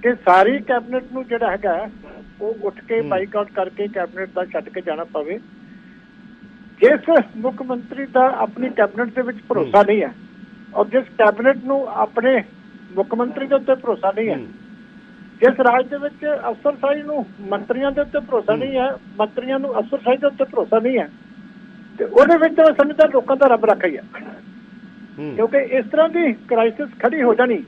ਕਿ ਸਾਰੀ ਕੈਬਨਿਟ ਨੂੰ ਜਿਹੜਾ ਹੈਗਾ ਉਹ ਉੱਠ ਕੇ ਬਾਈਕਾਟ ਕਰਕੇ ਕੈਬਨਿਟ ਦਾ ਛੱਡ ਕੇ ਜਾਣਾ ਪਵੇ। ਜਿਸ ਮੁੱਖ ਮੰਤਰੀ ਦਾ ਆਪਣੀ ਕੈਬਨਿਟ ਦੇ ਵਿੱਚ ਭਰੋਸਾ ਨਹੀਂ ਹੈ, ਔਰ ਜਿਸ ਕੈਬਨਿਟ ਨੂੰ ਆਪਣੇ ਮੁੱਖ ਮੰਤਰੀ ਦੇ ਉੱਤੇ ਭਰੋਸਾ ਨਹੀਂ ਹੈ, ਜਿਸ ਰਾਜ ਦੇ ਵਿੱਚ ਅਫਸਰਸ਼ਾਹੀ ਨੂੰ ਮੰਤਰੀਆਂ ਦੇ ਉੱਤੇ ਭਰੋਸਾ ਨਹੀਂ ਹੈ, ਮੰਤਰੀਆਂ ਨੂੰ ਅਫਸਰਸ਼ਾਹੀ ਦੇ ਉੱਤੇ ਭਰੋਸਾ ਨਹੀਂ ਹੈ, ਤੇ ਉਹਦੇ ਵਿੱਚ ਸਮਝਦਾ ਲੋਕਾਂ ਦਾ ਰੱਬ ਰੱਖਾ ਹੀ ਹੈ। ਕਿਉਂਕਿ ਇਸ ਤਰ੍ਹਾਂ ਦੀ ਕ੍ਰਾਈਸਿਸ ਖੜੀ ਹੋ ਜਾਣੀ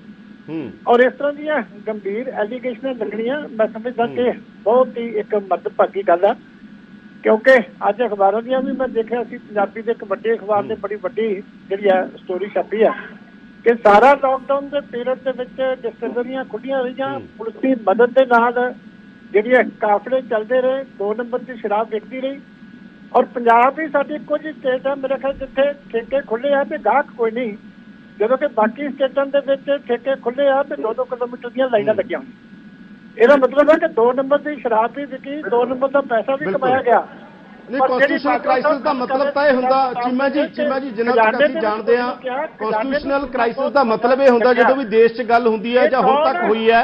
ਔਰ ਇਸ ਤਰ੍ਹਾਂ ਦੀਆਂ ਗੰਭੀਰ ਐਲੀਗੇਸ਼ਨਾਂ ਲੱਗਣੀਆਂ, ਮੈਂ ਸਮਝਦਾ ਕਿ ਬਹੁਤ ਹੀ ਇੱਕ ਮੰਦਭਾਗੀ ਗੱਲ ਹੈ। ਕਿਉਂਕਿ ਅੱਜ ਅਖਬਾਰਾਂ ਦੀਆਂ ਵੀ ਮੈਂ ਦੇਖਿਆ ਸੀ, ਪੰਜਾਬੀ ਦੇ ਇੱਕ ਵੱਡੇ ਅਖਬਾਰ ਨੇ ਬੜੀ ਵੱਡੀ ਜਿਹੜੀ ਹੈ ਸਟੋਰੀ ਛਾਪੀ ਹੈ ਕਿ ਸਾਰਾ ਲਾਕਡਾਊਨ ਦੇ ਪੀਰੀਅਡ ਦੇ ਵਿੱਚ ਡਿਸਪੈਂਸਰੀਆਂ ਖੁੱਲੀਆਂ ਰਹੀਆਂ, ਪੁਲਿਸ ਦੀ ਮਦਦ ਦੇ ਨਾਲ ਜਿਹੜੀਆਂ ਕਾਫਲੇ ਚੱਲਦੇ ਰਹੇ, 2 ਨੰਬਰ ਦੀ ਸ਼ਰਾਬ ਵਿਕਦੀ ਰਹੀ। ਔਰ ਪੰਜਾਬ ਹੀ ਸਾਡੀ ਇੱਕੋ ਜਿਹੀ ਸਟੇਟ ਹੈ ਮੇਰੇ ਖਿਆਲ ਜਿੱਥੇ ਠੇਕੇ ਖੁੱਲੇ ਆ ਤੇ ਗਾਹਕ ਕੋਈ ਨਹੀਂ, ਜਦੋਂ ਕਿ ਬਾਕੀ ਸਟੇਟਾਂ ਦੇ ਵਿੱਚ ਠੇਕੇ ਖੁੱਲੇ ਆ ਤੇ 2-2 ਕਿਲੋਮੀਟਰ ਦੀਆਂ ਲਾਈਨਾਂ ਲੱਗੀਆਂ ਹੋਈਆਂ। ਇਹਦਾ ਮਤਲਬ ਹੈ ਕਿ 2 ਨੰਬਰ ਦੀ ਸ਼ਰਾਬ ਵੀ ਵਿਕੀ, 2 ਨੰਬਰ ਦਾ ਪੈਸਾ ਵੀ ਕਮਾਇਆ ਗਿਆ। ਨਹੀਂ, ਕਨਸਟੀਟਿਊਸ਼ਨਲ ਕ੍ਰਾਈਸਿਸ ਦਾ ਮਤਲਬ ਤਾਂ ਇਹ ਹੁੰਦਾ ਚੀਮਾ ਜੀ, ਜਿੰਨਾ ਤੱਕ ਅਸੀਂ ਜਾਣਦੇ ਹਾਂ, ਕਨਸਟੀਟਿਊਸ਼ਨਲ ਕ੍ਰਾਈਸਿਸ ਦਾ ਮਤਲਬ ਇਹ ਹੁੰਦਾ ਜਦੋਂ ਵੀ ਦੇਸ਼ 'ਚ ਗੱਲ ਹੁੰਦੀ ਹੈ ਜਾਂ ਹੁਣ ਤੱਕ ਹੋਈ ਹੈ।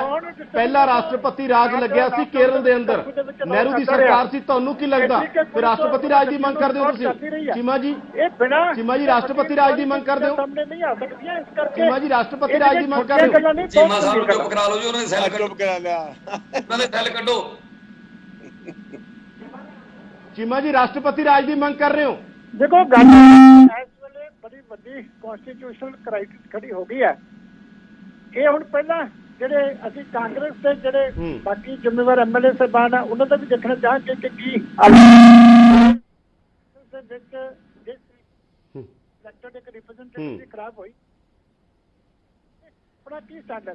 ਪਹਿਲਾ ਰਾਸ਼ਟਰਪਤੀ ਰਾਜ ਲੱਗਿਆ ਸੀ ਕੇਰਲ ਦੇ ਅੰਦਰ, ਨਹਿਰੂ ਦੀ ਸਰਕਾਰ ਸੀ। ਤੁਹਾਨੂੰ ਕੀ ਲੱਗਦਾ ਕਿ ਰਾਸ਼ਟਰਪਤੀ ਰਾਜ ਦੀ ਮੰਗ ਕਰਦੇ ਹੋ ਤੁਸੀਂ ਚੀਮਾ ਜੀ? ਚੀਮਾ ਜੀ, ਰਾਸ਼ਟਰਪਤੀ ਰਾਜ ਦੀ ਮੰਗ ਕਰਦੇ ਹੋ? ਚੀਮਾ ਜੀ, ਰਾਸ਼ਟਰਪਤੀ ਰਾਜ ਦੀ ਮੰਗ ਕਰਦੇ ਹੋ? ਚੀਮਾ ਸਾਹਿਬ ਨੂੰ ਚੁੱਪ ਕਰਾ ਲਓ ਜੀ, ਉਹਨਾਂ ਨੇ ਸੈੱਲ ਚੁੱਪ ਕਰਾ ਲਿਆ, ਉਹਨਾਂ ਦੇ ਸੈੱਲ ਕੱਢੋ। ਚੀਮਾ ਜੀ, ਰਾਸ਼ਟਰਪਤੀ ਰਾਜ ਦੀ ਮੰਗ ਕਰ ਰਹੇ ਹੋ? ਦੇਖੋ, ਗੱਲ ਇਸ ਵੇਲੇ ਬੜੀ ਵੱਡੀ ਕਨਸਟੀਟਿਊਸ਼ਨਲ ਕ੍ਰਾਈਸਿਸ ਖੜੀ ਹੋ ਗਈ ਹੈ। ਇਹ ਹੁਣ ਪਹਿਲਾਂ ਜਿਹੜੇ ਅਸੀਂ ਕਾਂਗਰਸ ਦੇ ਜਿਹੜੇ ਬਾਕੀ ਜ਼ਿੰਮੇਵਾਰ ਐਮਐਲਏ ਸਾਹਿਬਾਨ ਆ ਉਹਨਾਂ ਦਾ ਵੀ ਦੇਖਣਾ ਚਾਹਾਂਗੇ ਕਿ ਕੀ ਦੇ ਵਿੱਚ ਜਿਸ ਇਲੈਕਟਡ ਇੱਕ ਰਿਪਰੈਜ਼ੈਂਟੇਟਿਵ ਦੀ ਖਰਾਬ ਹੋਈ, ਆਪਣਾ ਕੀ ਸਟੈਂਡ ਹੈ।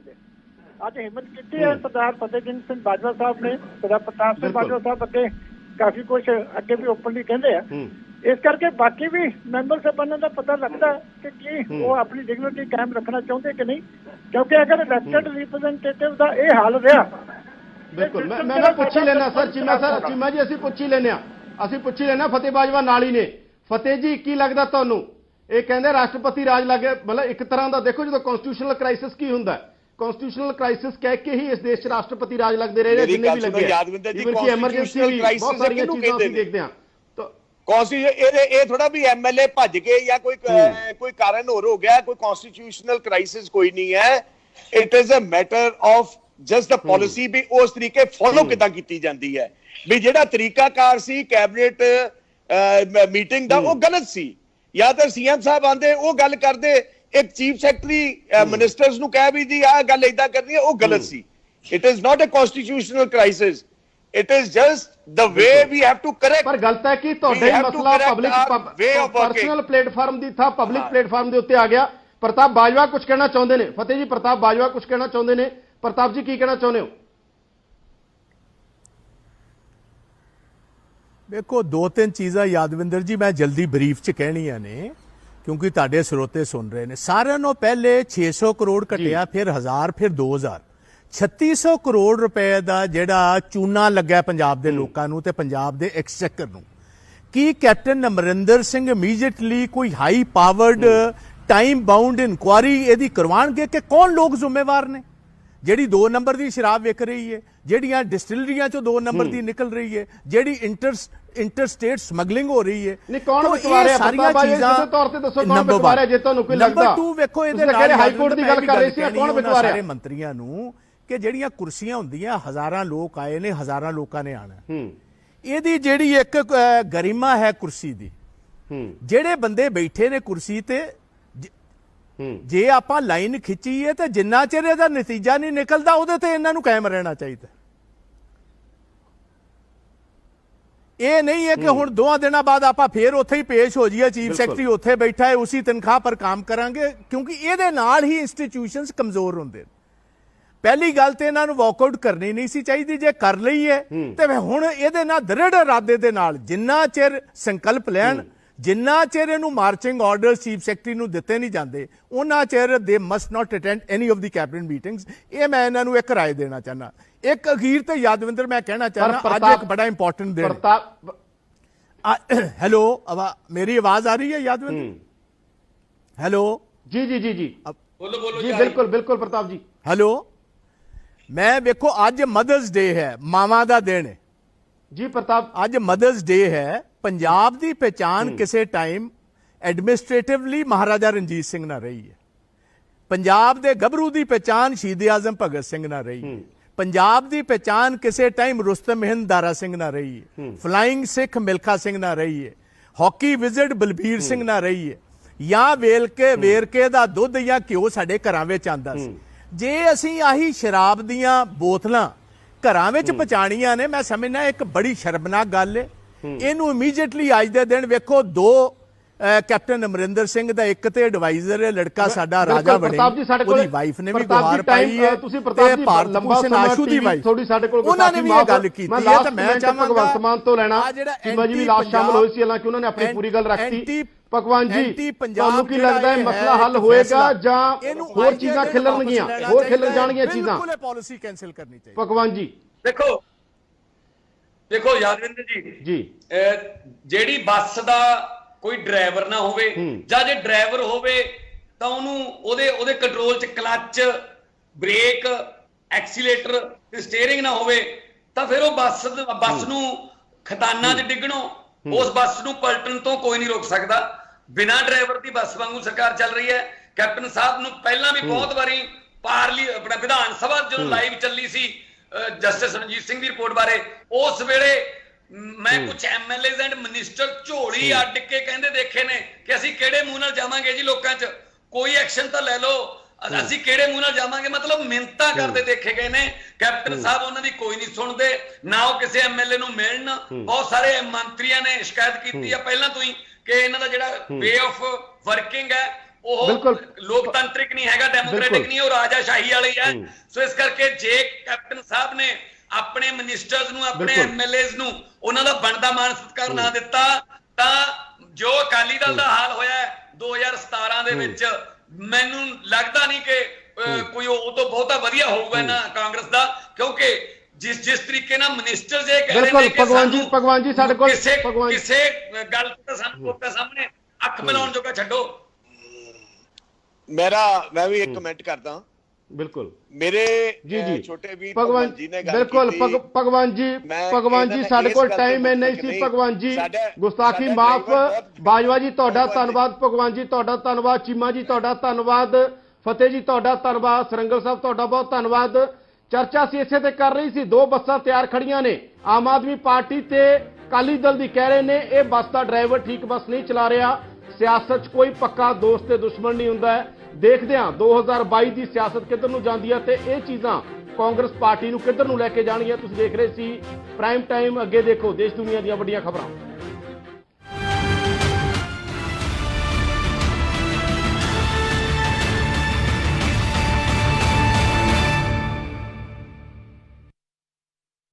ਅੱਜ ਹਿੰਮਤ ਕੀਤੀ ਹੈ ਸਰਦਾਰ ਫਤਿਹ ਸਿੰਘ ਬਾਜਵਾ ਸਾਹਿਬ ਨੇ, ਸਰਦਾਰ ਪ੍ਰਤਾਪ ਸਿੰਘ ਬਾਜਵਾ ਸਾਹਿਬ ਅੱਗੇ ਕਾਫੀ ਕੁਝ ਅੱਗੇ ਵੀ ਓਪਨਲੀ ਕਹਿੰਦੇ ਆ, ਇਸ ਕਰਕੇ ਬਾਕੀ ਵੀ ਮੈਂਬਰ ਸਾਹਿਬਾਨਾਂ ਦਾ ਪਤਾ ਲੱਗਦਾ ਕਿ ਕੀ ਉਹ ਆਪਣੀ ਡਿਗਨਿਟੀ ਕਾਇਮ ਰੱਖਣਾ ਚਾਹੁੰਦੇ ਕਿ ਨਹੀਂ। ਕਿਉਂਕਿ ਅਗਰ ਇਲੈਕਟਡ ਰਿਪਰੈਜ਼ੈਂਟੇਟਿਵ ਦਾ ਇਹ ਹਾਲ ਰਿਹਾ, ਬਿਲਕੁਲ ਮੈਂ ਪੁੱਛ ਹੀ ਲੈਣਾ ਸਰ, ਚੀਮਾ ਜੀ ਅਸੀਂ ਪੁੱਛ ਹੀ ਲੈਣਾ ਫਤਿਹ ਬਾਜਵਾ ਨਾਲ ਹੀ ਨੇ। ਫਤਿਹ ਜੀ, ਕੀ ਲੱਗਦਾ ਤੁਹਾਨੂੰ? ਇਹ ਕਹਿੰਦੇ ਰਾਸ਼ਟਰਪਤੀ ਰਾਜ ਲੱਗੇ, ਮਤਲਬ ਇੱਕ ਤਰ੍ਹਾਂ ਦਾ ਦੇਖੋ ਜਦੋਂ ਕਨਸਟੀਟਿਊਸ਼ਨਲ ਕ੍ਰਾਈਸਿਸ ਕੀ ਹੁੰਦਾ, ਕਨਸਟੀਟਿਊਸ਼ਨਲ ਕ੍ਰਾਈਸਿਸ ਕਹਿ ਕੇ ਹੀ ਇਸ ਦੇਸ਼ 'ਚ ਰਾਸ਼ਟਰਪਤੀ ਰਾਜ ਲੱਗਦੇ ਰਹੇ ਜਿੰਨੇ ਵੀ ਲੱਗੇ, ਇਵਨ ਕਿ ਐਮਰਜੈਂਸੀ ਵੀ ਬਹੁਤ ਸਾਰੀਆਂ ਚੀਜ਼ਾਂ ਅਸੀਂ ਦੇਖਦੇ ਹਾਂ। ਇਹ ਥੋੜਾ ਵੀ ਐਮਐਲਏ ਭੱਜ ਗਏ ਜਾਂ ਕੋਈ ਕਾਰਨ ਹੋਰ ਹੋ ਗਿਆ, ਕੋਈ ਕਨਸਟੀਟਿਊਸ਼ਨਲ ਕ੍ਰਾਈਸਿਸ ਕੋਈ ਨਹੀਂ ਹੈ। It is a matter of just the policy ਵੀ ਉਸ ਤਰੀਕੇ ਫੋਲੋ ਕਿਦਾਂ ਕੀਤੀ ਜਾਂਦੀ ਹੈ। ਵੀ ਜਿਹੜਾ ਤਰੀਕਾਕਾਰ ਸੀ ਕੈਬਨਿਟ ਮੀਟਿੰਗ ਦਾ ਉਹ ਗਲਤ ਸੀ। ਜਾਂ ਤਾਂ ਸੀਐਮ ਸਾਹਿਬ ਆਂਦੇ ਉਹ ਗੱਲ ਕਰਦੇ, ਇੱਕ ਚੀਫ ਸੈਕਟਰੀ ਮਿਨਿਸਟਰਸ ਨੂੰ ਕਹਿ ਵੀ ਜੀ ਆਹ ਗੱਲ ਏਦਾਂ ਕਰਨੀ ਹੈ, ਉਹ ਗਲਤ ਸੀ। It is not a constitutional crisis, it is just the way we have to correct. ਪਰ ਗਲਤ ਹੈ ਕਿ ਤੁਹਾਡੇ ਮਸਲਾ ਪਬਲਿਕ ਪਰਸਨਲ ਪਲੇਟਫਾਰਮ ਦੀ ਥਾਂ ਪਬਲਿਕ ਪਲੇਟਫਾਰਮ ਦੇ ਉੱਤੇ ਆ ਗਿਆ। ਪ੍ਰਤਾਪ ਬਾਜਵਾ ਕੁਝ ਕਹਿਣਾ ਚਾਹੁੰਦੇ ਨੇ। ਫਤਿਹ ਜੀ, ਪ੍ਰਤਾਪ ਬਾਜਵਾ ਕੁਝ ਕਹਿਣਾ ਚਾਹੁੰਦੇ ਨੇ। ਪ੍ਰਤਾਪ ਜੀ ਕੀ ਕਹਿਣਾ ਚਾਹੁੰਦੇ ਹੋ? ਦੇਖੋ, ਦੋ ਤਿੰਨ ਚੀਜ਼ਾਂ ਯਾਦਵਿੰਦਰ ਜੀ ਮੈਂ ਜਲਦੀ ਬਰੀਫ ਚ ਕਹਿਣੀਆਂ ਨੇ, ਕਿਉਂਕਿ ਤੁਹਾਡੇ ਸਰੋਤੇ ਸੁਣ ਰਹੇ ਨੇ। ਸਾਰਿਆਂ ਨੂੰ ਪਹਿਲੇ 600 ਕਰੋੜ ਘਟਿਆ, ਫਿਰ 1000, ਫਿਰ 2000, 3600 ਕਰੋੜ ਰੁਪਏ ਦਾ ਜਿਹੜਾ ਚੂਨਾ ਲੱਗਾ ਪੰਜਾਬ ਦੇ ਲੋਕਾਂ ਨੂੰ ਤੇ ਪੰਜਾਬ ਦੇ ਐਕਸਚੇਕਰ ਨੂੰ। ਕੀ ਕੈਪਟਨ ਅਮਰਿੰਦਰ ਸਿੰਘ ਇਮੀਡੀਏਟਲੀ ਕੋਈ high powered time bound inquiry ਇਹਦੀ ਕਰਵਾਉਣਗੇ ਕਿ ਕੌਣ ਲੋਕ ਜ਼ਿੰਮੇਵਾਰ ਨੇ? ਜਿਹੜੀ 2 ਨੰਬਰ ਦੀ ਸ਼ਰਾਬ ਵਿਕ ਰਹੀ ਹੈ, ਜਿਹੜੀਆਂ ਡਿਸਟਿਲਰੀਆਂ ਚੋਂ 2 ਨੰਬਰ ਦੀ ਨਿਕਲ ਰਹੀ ਹੈ, ਜਿਹੜੀ ਇੰਟਰਸਟੇਟ ਸਮਗਲਿੰਗ ਹੋ ਰਹੀ ਹੈ, ਨਹੀਂ ਕੌਣ ਵਿਚਵਾ ਰਿਹਾ? ਸਾਰੀਆਂ ਚੀਜ਼ਾਂ ਦੇ ਤੌਰ ਤੇ ਦੱਸੋ ਕੌਣ ਵਿਚਵਾ ਰਿਹਾ ਜੇ ਤੁਹਾਨੂੰ ਕੋਈ ਲੱਗਦਾ। ਨੰਬਰ 2 ਵੇਖੋ, ਇਹਦੇ ਨਾਲ ਹਾਈ ਕੋਰਟ ਦੀ ਗੱਲ ਕਰ ਰਹੇ ਸੀ, ਕੌਣ ਵਿਚਵਾ ਰਿਹਾ? ਸਾਰੇ ਮੰਤਰੀਆਂ ਨੂੰ ਕਿ ਜਿਹੜੀਆਂ ਕੁਰਸੀਆਂ ਹੁੰਦੀਆਂ, ਹਜ਼ਾਰਾਂ ਲੋਕ ਆਏ ਨੇ, ਹਜ਼ਾਰਾਂ ਲੋਕਾਂ ਨੇ ਆਣਾ। ਇਹਦੀ ਜਿਹੜੀ ਇੱਕ ਗਰਿਮਾ ਹੈ ਕੁਰਸੀ ਦੀ, ਜਿਹੜੇ ਬੰਦੇ ਬੈਠੇ ਨੇ ਕੁਰਸੀ ਤੇ, ਜੇ ਆਪਾਂ ਲਾਈਨ ਖਿੱਚੀਏ ਤੇ ਜਿੰਨਾ ਚਿਰ ਇਹਦਾ ਨਤੀਜਾ ਨਹੀਂ ਨਿਕਲਦਾ ਉਹਦੇ ਤੇ ਇਹਨਾਂ ਨੂੰ ਕਾਇਮ ਰਹਿਣਾ ਚਾਹੀਦਾ। ਇਹ ਨਹੀਂ ਹੈ ਕਿ ਹੁਣ 2 ਦਿਨਾਂ ਬਾਅਦ ਆਪਾਂ ਫੇਰ ਉੱਥੇ ਹੀ ਪੇਸ਼ ਹੋ ਜਾਈਏ, ਚੀਫ ਸੈਕਟਰੀ ਉੱਥੇ ਬੈਠਾ ਹੈ, ਉਸੇ ਤਨਖਾਹ ਪਰ ਕੰਮ ਕਰਾਂਗੇ, ਕਿਉਂਕਿ ਇਹਦੇ ਨਾਲ ਹੀ ਇੰਸਟੀਟਿਊਸ਼ਨਸ ਕਮਜ਼ੋਰ ਹੁੰਦੇ ਨੇ। ਪਹਿਲੀ ਗੱਲ ਤੇ ਇਹਨਾਂ ਨੂੰ ਵਾਕਆਊਟ ਕਰਨੀ ਨਹੀਂ ਸੀ ਚਾਹੀਦੀ। ਜੇ ਕਰ ਲਈ ਹੈ ਤੇ ਹੁਣ ਇਹਦੇ ਨਾਲ ਦ੍ਰਿੜ ਇਰਾਦੇ ਦੇ ਨਾਲ ਜਿੰਨਾ ਚਿਰ ਸੰਕਲਪ ਲੈਣ, ਜਿੰਨਾ ਚਿਰ ਇਹਨੂੰ ਮਾਰਚਿੰਗ ਆਰਡਰ ਚੀਫ ਸੈਕਟਰੀ ਨੂੰ ਦਿੱਤੇ ਨਹੀਂ ਜਾਂਦੇ, ਉਹਨਾਂ ਚਿਰ ਦੇ must not attend any of the cabinet meetings. ਇਹ ਮੈਂ ਇਹਨਾਂ ਨੂੰ ਇੱਕ ਰਾਏ ਦੇਣਾ ਚਾਹੁੰਦਾ। ਇੱਕ ਅਖੀਰ ਤੇ ਯਾਦਵਿੰਦਰ ਮੈਂ ਕਹਿਣਾ ਚਾਹੁੰਦਾ, ਅੱਜ ਇੱਕ ਬੜਾ ਇੰਪੋਰਟੈਂਟ ਦਿਨ। ਹੈਲੋ, ਮੇਰੀ ਆਵਾਜ਼ ਆ ਰਹੀ ਹੈ ਯਾਦਵਿੰਦਰ? ਹੈਲੋ ਜੀ ਜੀ ਜੀ ਜੀ ਬੋਲੋ ਬੋਲੋ ਜੀ, ਬਿਲਕੁਲ ਬਿਲकुल ਪ੍ਰਤਾਪ ਜੀ। ਹੈਲੋ, ਮੈਂ ਵੇਖੋ ਅੱਜ ਮਦਰਸ ਡੇ ਹੈ, ਮਾਵਾਂ ਦਾ ਦਿਨ ਹੈ ਜੀ। ਪ੍ਰਤਾਪ, ਅੱਜ ਮਦਰਸ ਡੇ ਹੈ। ਪੰਜਾਬ ਦੀ ਪਹਿਚਾਨ ਕਿਸੇ ਟਾਈਮ ਐਡਮਿਨਿਸਟ੍ਰੇਟਿਵਲੀ ਮਹਾਰਾਜਾ ਰਣਜੀਤ ਸਿੰਘ ਨਾਲ ਰਹੀ ਹੈ। ਪੰਜਾਬ ਦੇ ਗੱਭਰੂ ਦੀ ਪਹਿਚਾਨ ਸ਼ਹੀਦ ਆਜ਼ਮ ਭਗਤ ਸਿੰਘ ਨਾਲ ਰਹੀ ਹੈ। ਪੰਜਾਬ ਦੀ ਪਹਿਚਾਨ ਕਿਸੇ ਟਾਈਮ ਰੁਸਤਮ ਹਿੰਦ ਦਾਰਾ ਸਿੰਘ ਨਾਲ ਰਹੀ ਹੈ। ਫਲਾਈਂਗ ਸਿੱਖ ਮਿਲਖਾ ਸਿੰਘ ਨਾਲ ਰਹੀ ਹੈ। ਹਾਕੀ ਵਿਜ਼ਿਟ ਬਲਬੀਰ ਸਿੰਘ ਨਾਲ ਰਹੀ ਹੈ। ਜਾਂ ਵੇਰਕੇ ਦਾ ਦੁੱਧ ਜਾਂ ਘਿਓ ਸਾਡੇ ਘਰਾਂ ਵਿੱਚ ਆਂਦਾ ਸੀ। ਜੇ ਅਸੀਂ ਆਹੀ ਸ਼ਰਾਬ ਦੀਆਂ ਬੋਤਲਾਂ ਘਰਾਂ ਵਿੱਚ ਪਹੁੰਚਾਣੀਆਂ ਨੇ, ਮੈਂ ਸਮਝਦਾ ਇੱਕ ਬੜੀ ਸ਼ਰਮਨਾਕ ਗੱਲ ਹੈ। ਇਹਨੂੰ ਇਮੀਡੀਏਟਲੀ ਅੱਜ ਦੇ ਦਿਨ ਵੇਖੋ, 2 ਕੈਪਟਨ ਅਮਰਿੰਦਰ ਸਿੰਘ ਦਾ ਇੱਕ ਤੇ ਐਡਵਾਈਜ਼ਰ ਹੈ, ਲੜਕਾ ਸਾਡਾ ਰਾਜਾ ਬਣੇ, ਉਹਦੀ ਵਾਈਫ ਨੇ ਵੀ ਗੁਹਾਰ ਪਾਈ ਹੈ, ਤੇ ਭਾਰਤ ਭੂਸ਼ਣ ਆਸ਼ੂ ਦੀ ਵਾਈਫ, ਉਹਨਾਂ ਨੇ ਵੀ ਇਹ ਗੱਲ ਕੀਤੀ ਹੈ। ਤੇ ਮੈਂ ਚਾਹਾਂਗਾ ਭਗਵੰਤ ਮਾਨ ਤੋਂ ਲੈਣਾ ਜੀ ਵੀ ਲਾਸਟ ਸ਼ਾਮਲ ਹੋਈ ਸੀ, ਹਾਲਾਂਕਿ ਉਹਨਾਂ ਨੇ ਆਪਣੀ ਪੂਰੀ ਗੱਲ ਰੱਖਤੀ। ਭਗਵਾਨ ਜੀ, ਤੁਹਾਨੂੰ ਕੀ ਲੱਗਦਾ ਹੈ ਮਸਲਾ ਹੱਲ ਹੋਏਗਾ ਜਾਂ ਹੋਰ ਚੀਜ਼ਾਂ ਖਿਲਰਨਗੀਆਂ, ਹੋਰ ਖਿਲਰ ਜਾਣਗੀਆਂ ਚੀਜ਼ਾਂ? ਬਿਲਕੁਲ ਪੋਲਿਸੀ ਕੈਨਸਲ ਕਰਨੀ ਚਾਹੀਦੀ। ਭਗਵਾਨ ਜੀ ਦੇਖੋ ਯਾਦਵਿੰਦਰ ਜੀ, ਜਿਹੜੀ ਬੱਸ ਦਾ ਕੋਈ ਡਰਾਈਵਰ ਨਾ ਹੋਵੇ, ਜਾਂ ਜੇ ਡਰਾਈਵਰ ਹੋਵੇ ਤਾਂ ਉਹਨੂੰ ਉਹਦੇ ਕੰਟਰੋਲ 'ਚ ਕਲੱਚ, ਬ੍ਰੇਕ, ਐਕਸੀਲੇਟਰ ਤੇ ਸਟੀਅਰਿੰਗ ਨਾ ਹੋਵੇ, ਤਾਂ ਫਿਰ ਉਹ ਬੱਸ ਨੂੰ ਖਤਾਨਾਂ 'ਚ ਡਿੱਗਣੋਂ, ਉਸ ਬੱਸ ਨੂੰ ਪਲਟਣ ਤੋਂ ਕੋਈ ਨਹੀਂ ਰੋਕ ਸਕਦਾ। ਬਿਨਾਂ ਡਰਾਈਵਰ ਦੀ ਬੱਸ ਵਾਂਗੂ ਸਰਕਾਰ ਚੱਲ ਰਹੀ ਹੈ। ਕੈਪਟਨ ਸਾਹਿਬ ਨੂੰ ਪਹਿਲਾਂ ਵੀ ਬਹੁਤ ਵਾਰੀ ਆਪਣਾ ਵਿਧਾਨ ਸਭਾ ਜਦੋਂ ਲਾਈਵ ਚੱਲੀ ਸੀ ਜਸਟਿਸ ਰਣਜੀਤ ਸਿੰਘ ਦੀ ਰਿਪੋਰਟ ਬਾਰੇ, ਉਸ ਵੇਲੇ ਮੈਂ ਕੁਝ ਐਮਐਲਏਜ਼ ਐਂਡ ਮਿਨਿਸਟਰ ਝੋਲੀ ਅੱਡ ਕੇ ਕਹਿੰਦੇ ਦੇਖੇ ਨੇ ਕਿ ਅਸੀਂ ਕਿਹੜੇ ਮੂੰਹ ਨਾਲ ਜਾਵਾਂਗੇ ਜੀ ਲੋਕਾਂ 'ਚ, ਕੋਈ ਐਕਸ਼ਨ ਤਾਂ ਲੈ ਲਓ, ਅਸੀਂ ਕਿਹੜੇ ਮੂੰਹ ਨਾਲ ਜਾਵਾਂਗੇ, ਮਤਲਬ ਮਿੰਨਤਾਂ ਕਰਦੇ ਦੇਖੇ ਗਏ ਨੇ। ਕੈਪਟਨ ਸਾਹਿਬ ਉਹਨਾਂ ਦੀ ਕੋਈ ਨਹੀਂ ਸੁਣਦੇ, ਨਾ ਉਹ ਕਿਸੇ ਐਮਐਲਏ ਨੂੰ ਮਿਲਣ। ਬਹੁਤ ਸਾਰੇ ਮੰਤਰੀਆਂ ਨੇ ਸ਼ਿਕਾਇਤ ਕੀਤੀ ਆ ਪਹਿਲਾਂ ਤੋਂ ਹੀ ਕਿ ਇਹਨਾਂ ਦਾ ਜਿਹੜਾ ਵੇ ਆਫ ਵਰਕਿੰਗ ਹੈ ਉਹ ਲੋਕਤੰਤਰਿਕ ਨਹੀਂ ਹੈਗਾ, ਡੈਮੋਕ੍ਰੈਟਿਕ ਨਹੀਂ, ਉਹ ਰਾਜਾਸ਼ਾਹੀ ਵਾਲੀ ਹੈ। ਸੋ ਇਸ ਕਰਕੇ ਜੇ ਕੈਪਟਨ ਸਾਹਿਬ ਨੇ ਆਪਣੇ ਮਿਨਿਸਟਰਸ ਨੂੰ, ਆਪਣੇ ਐਮਐਲਏਜ਼ ਨੂੰ ਉਹਨਾਂ ਦਾ ਬਣਦਾ ਮਾਣ ਸਤਿਕਾਰ ਨਾ ਦਿੱਤਾ, ਤਾਂ ਜੋ ਅਕਾਲੀ ਦਲ ਦਾ ਹਾਲ ਹੋਇਆ 2017 ਦੇ ਵਿੱਚ, ਮੈਨੂੰ ਲੱਗਦਾ ਨਹੀਂ ਕਿ ਕੋਈ ਉਹ ਤੋਂ ਬਹੁਤਾ ਵਧੀਆ ਹੋਊਗਾ ਨਾ ਕਾਂਗਰਸ ਦਾ, ਕਿਉਂਕਿ ਜਿਸ ਤਰੀਕੇ ਨਾਲ ਮਿਨਿਸਟਰ ਜੇ ਕਹਿ ਰਹੇ ਨੇ ਕਿ ਭਗਵਾਨ ਜੀ ਸਾਡੇ ਕੋਲ ਕਿਸੇ ਗੱਲ ਤੇ ਸਾਹਮਣੇ ਅੱਖ ਮਿਲਾਉਣ ਜੋਗਾ ਛੱਡੋ। ਮੈਂ ਵੀ ਇੱਕ ਕਮੈਂਟ ਕਰਦਾ। ਬਿਲਕੁਲ ਮੇਰੇ ਛੋਟੇ ਵੀਰ ਭਗਵਾਨ ਜੀ ਨੇ ਗੱਲ ਕੀਤੀ। ਭਗਵਾਨ ਜੀ ਸਾਡੇ ਕੋਲ ਟਾਈਮ ਹੈ ਨਹੀਂ ਸੀ। ਭਗਵਾਨ ਜੀ ਗੁਸਤਾਖੀ ਮਾਫ। ਬਾਜਵਾ ਜੀ ਤੁਹਾਡਾ ਧੰਨਵਾਦ, ਭਗਵਾਨ ਜੀ ਤੁਹਾਡਾ ਧੰਨਵਾਦ, ਚੀਮਾ ਜੀ ਤੁਹਾਡਾ ਧੰਨਵਾਦ, ਫਤਿਹ ਜੀ ਤੁਹਾਡਾ ਧੰਨਵਾਦ, ਸਰੰਗਲ ਸਾਹਿਬ ਤੁਹਾਡਾ ਬਹੁਤ ਧੰਨਵਾਦ। ਚਰਚਾ ਸੀ ਇਸੇ ਤੇ ਕਰ ਰਹੀ ਸੀ। 2 ਬੱਸਾਂ ਤਿਆਰ ਖੜੀਆਂ ਨੇ, ਆਮ ਆਦਮੀ ਪਾਰਟੀ ਤੇ ਅਕਾਲੀ ਦਲ ਦੀ ਕਹਿ ਰਹੇ ਨੇ ਇਹ ਬੱਸ ਦਾ ਡਰਾਈਵਰ ਠੀਕ ਬੱਸ ਨਹੀਂ ਚਲਾ ਰਿਹਾ। ਸਿਆਸਤ 'ਚ ਕੋਈ ਪੱਕਾ ਦੋਸਤ ਤੇ ਦੁਸ਼ਮਣ ਨਹੀਂ ਹੁੰਦਾ ਹੈ। ਦੇਖਦੇ ਹਾਂ 2022 ਦੀ ਸਿਆਸਤ ਕਿੱਧਰ ਨੂੰ ਜਾਂਦੀ ਹੈ ਤੇ ਇਹ ਚੀਜ਼ਾਂ ਕਾਂਗਰਸ ਪਾਰਟੀ ਨੂੰ ਕਿੱਧਰ ਨੂੰ ਲੈ ਕੇ ਜਾਣਗੀਆਂ। ਤੁਸੀਂ ਦੇਖ ਰਹੇ ਸੀ ਪ੍ਰਾਈਮ ਟਾਈਮ। ਅੱਗੇ ਦੇਖੋ ਦੇਸ਼ ਦੁਨੀਆ ਦੀਆਂ ਵੱਡੀਆਂ ਖਬਰਾਂ।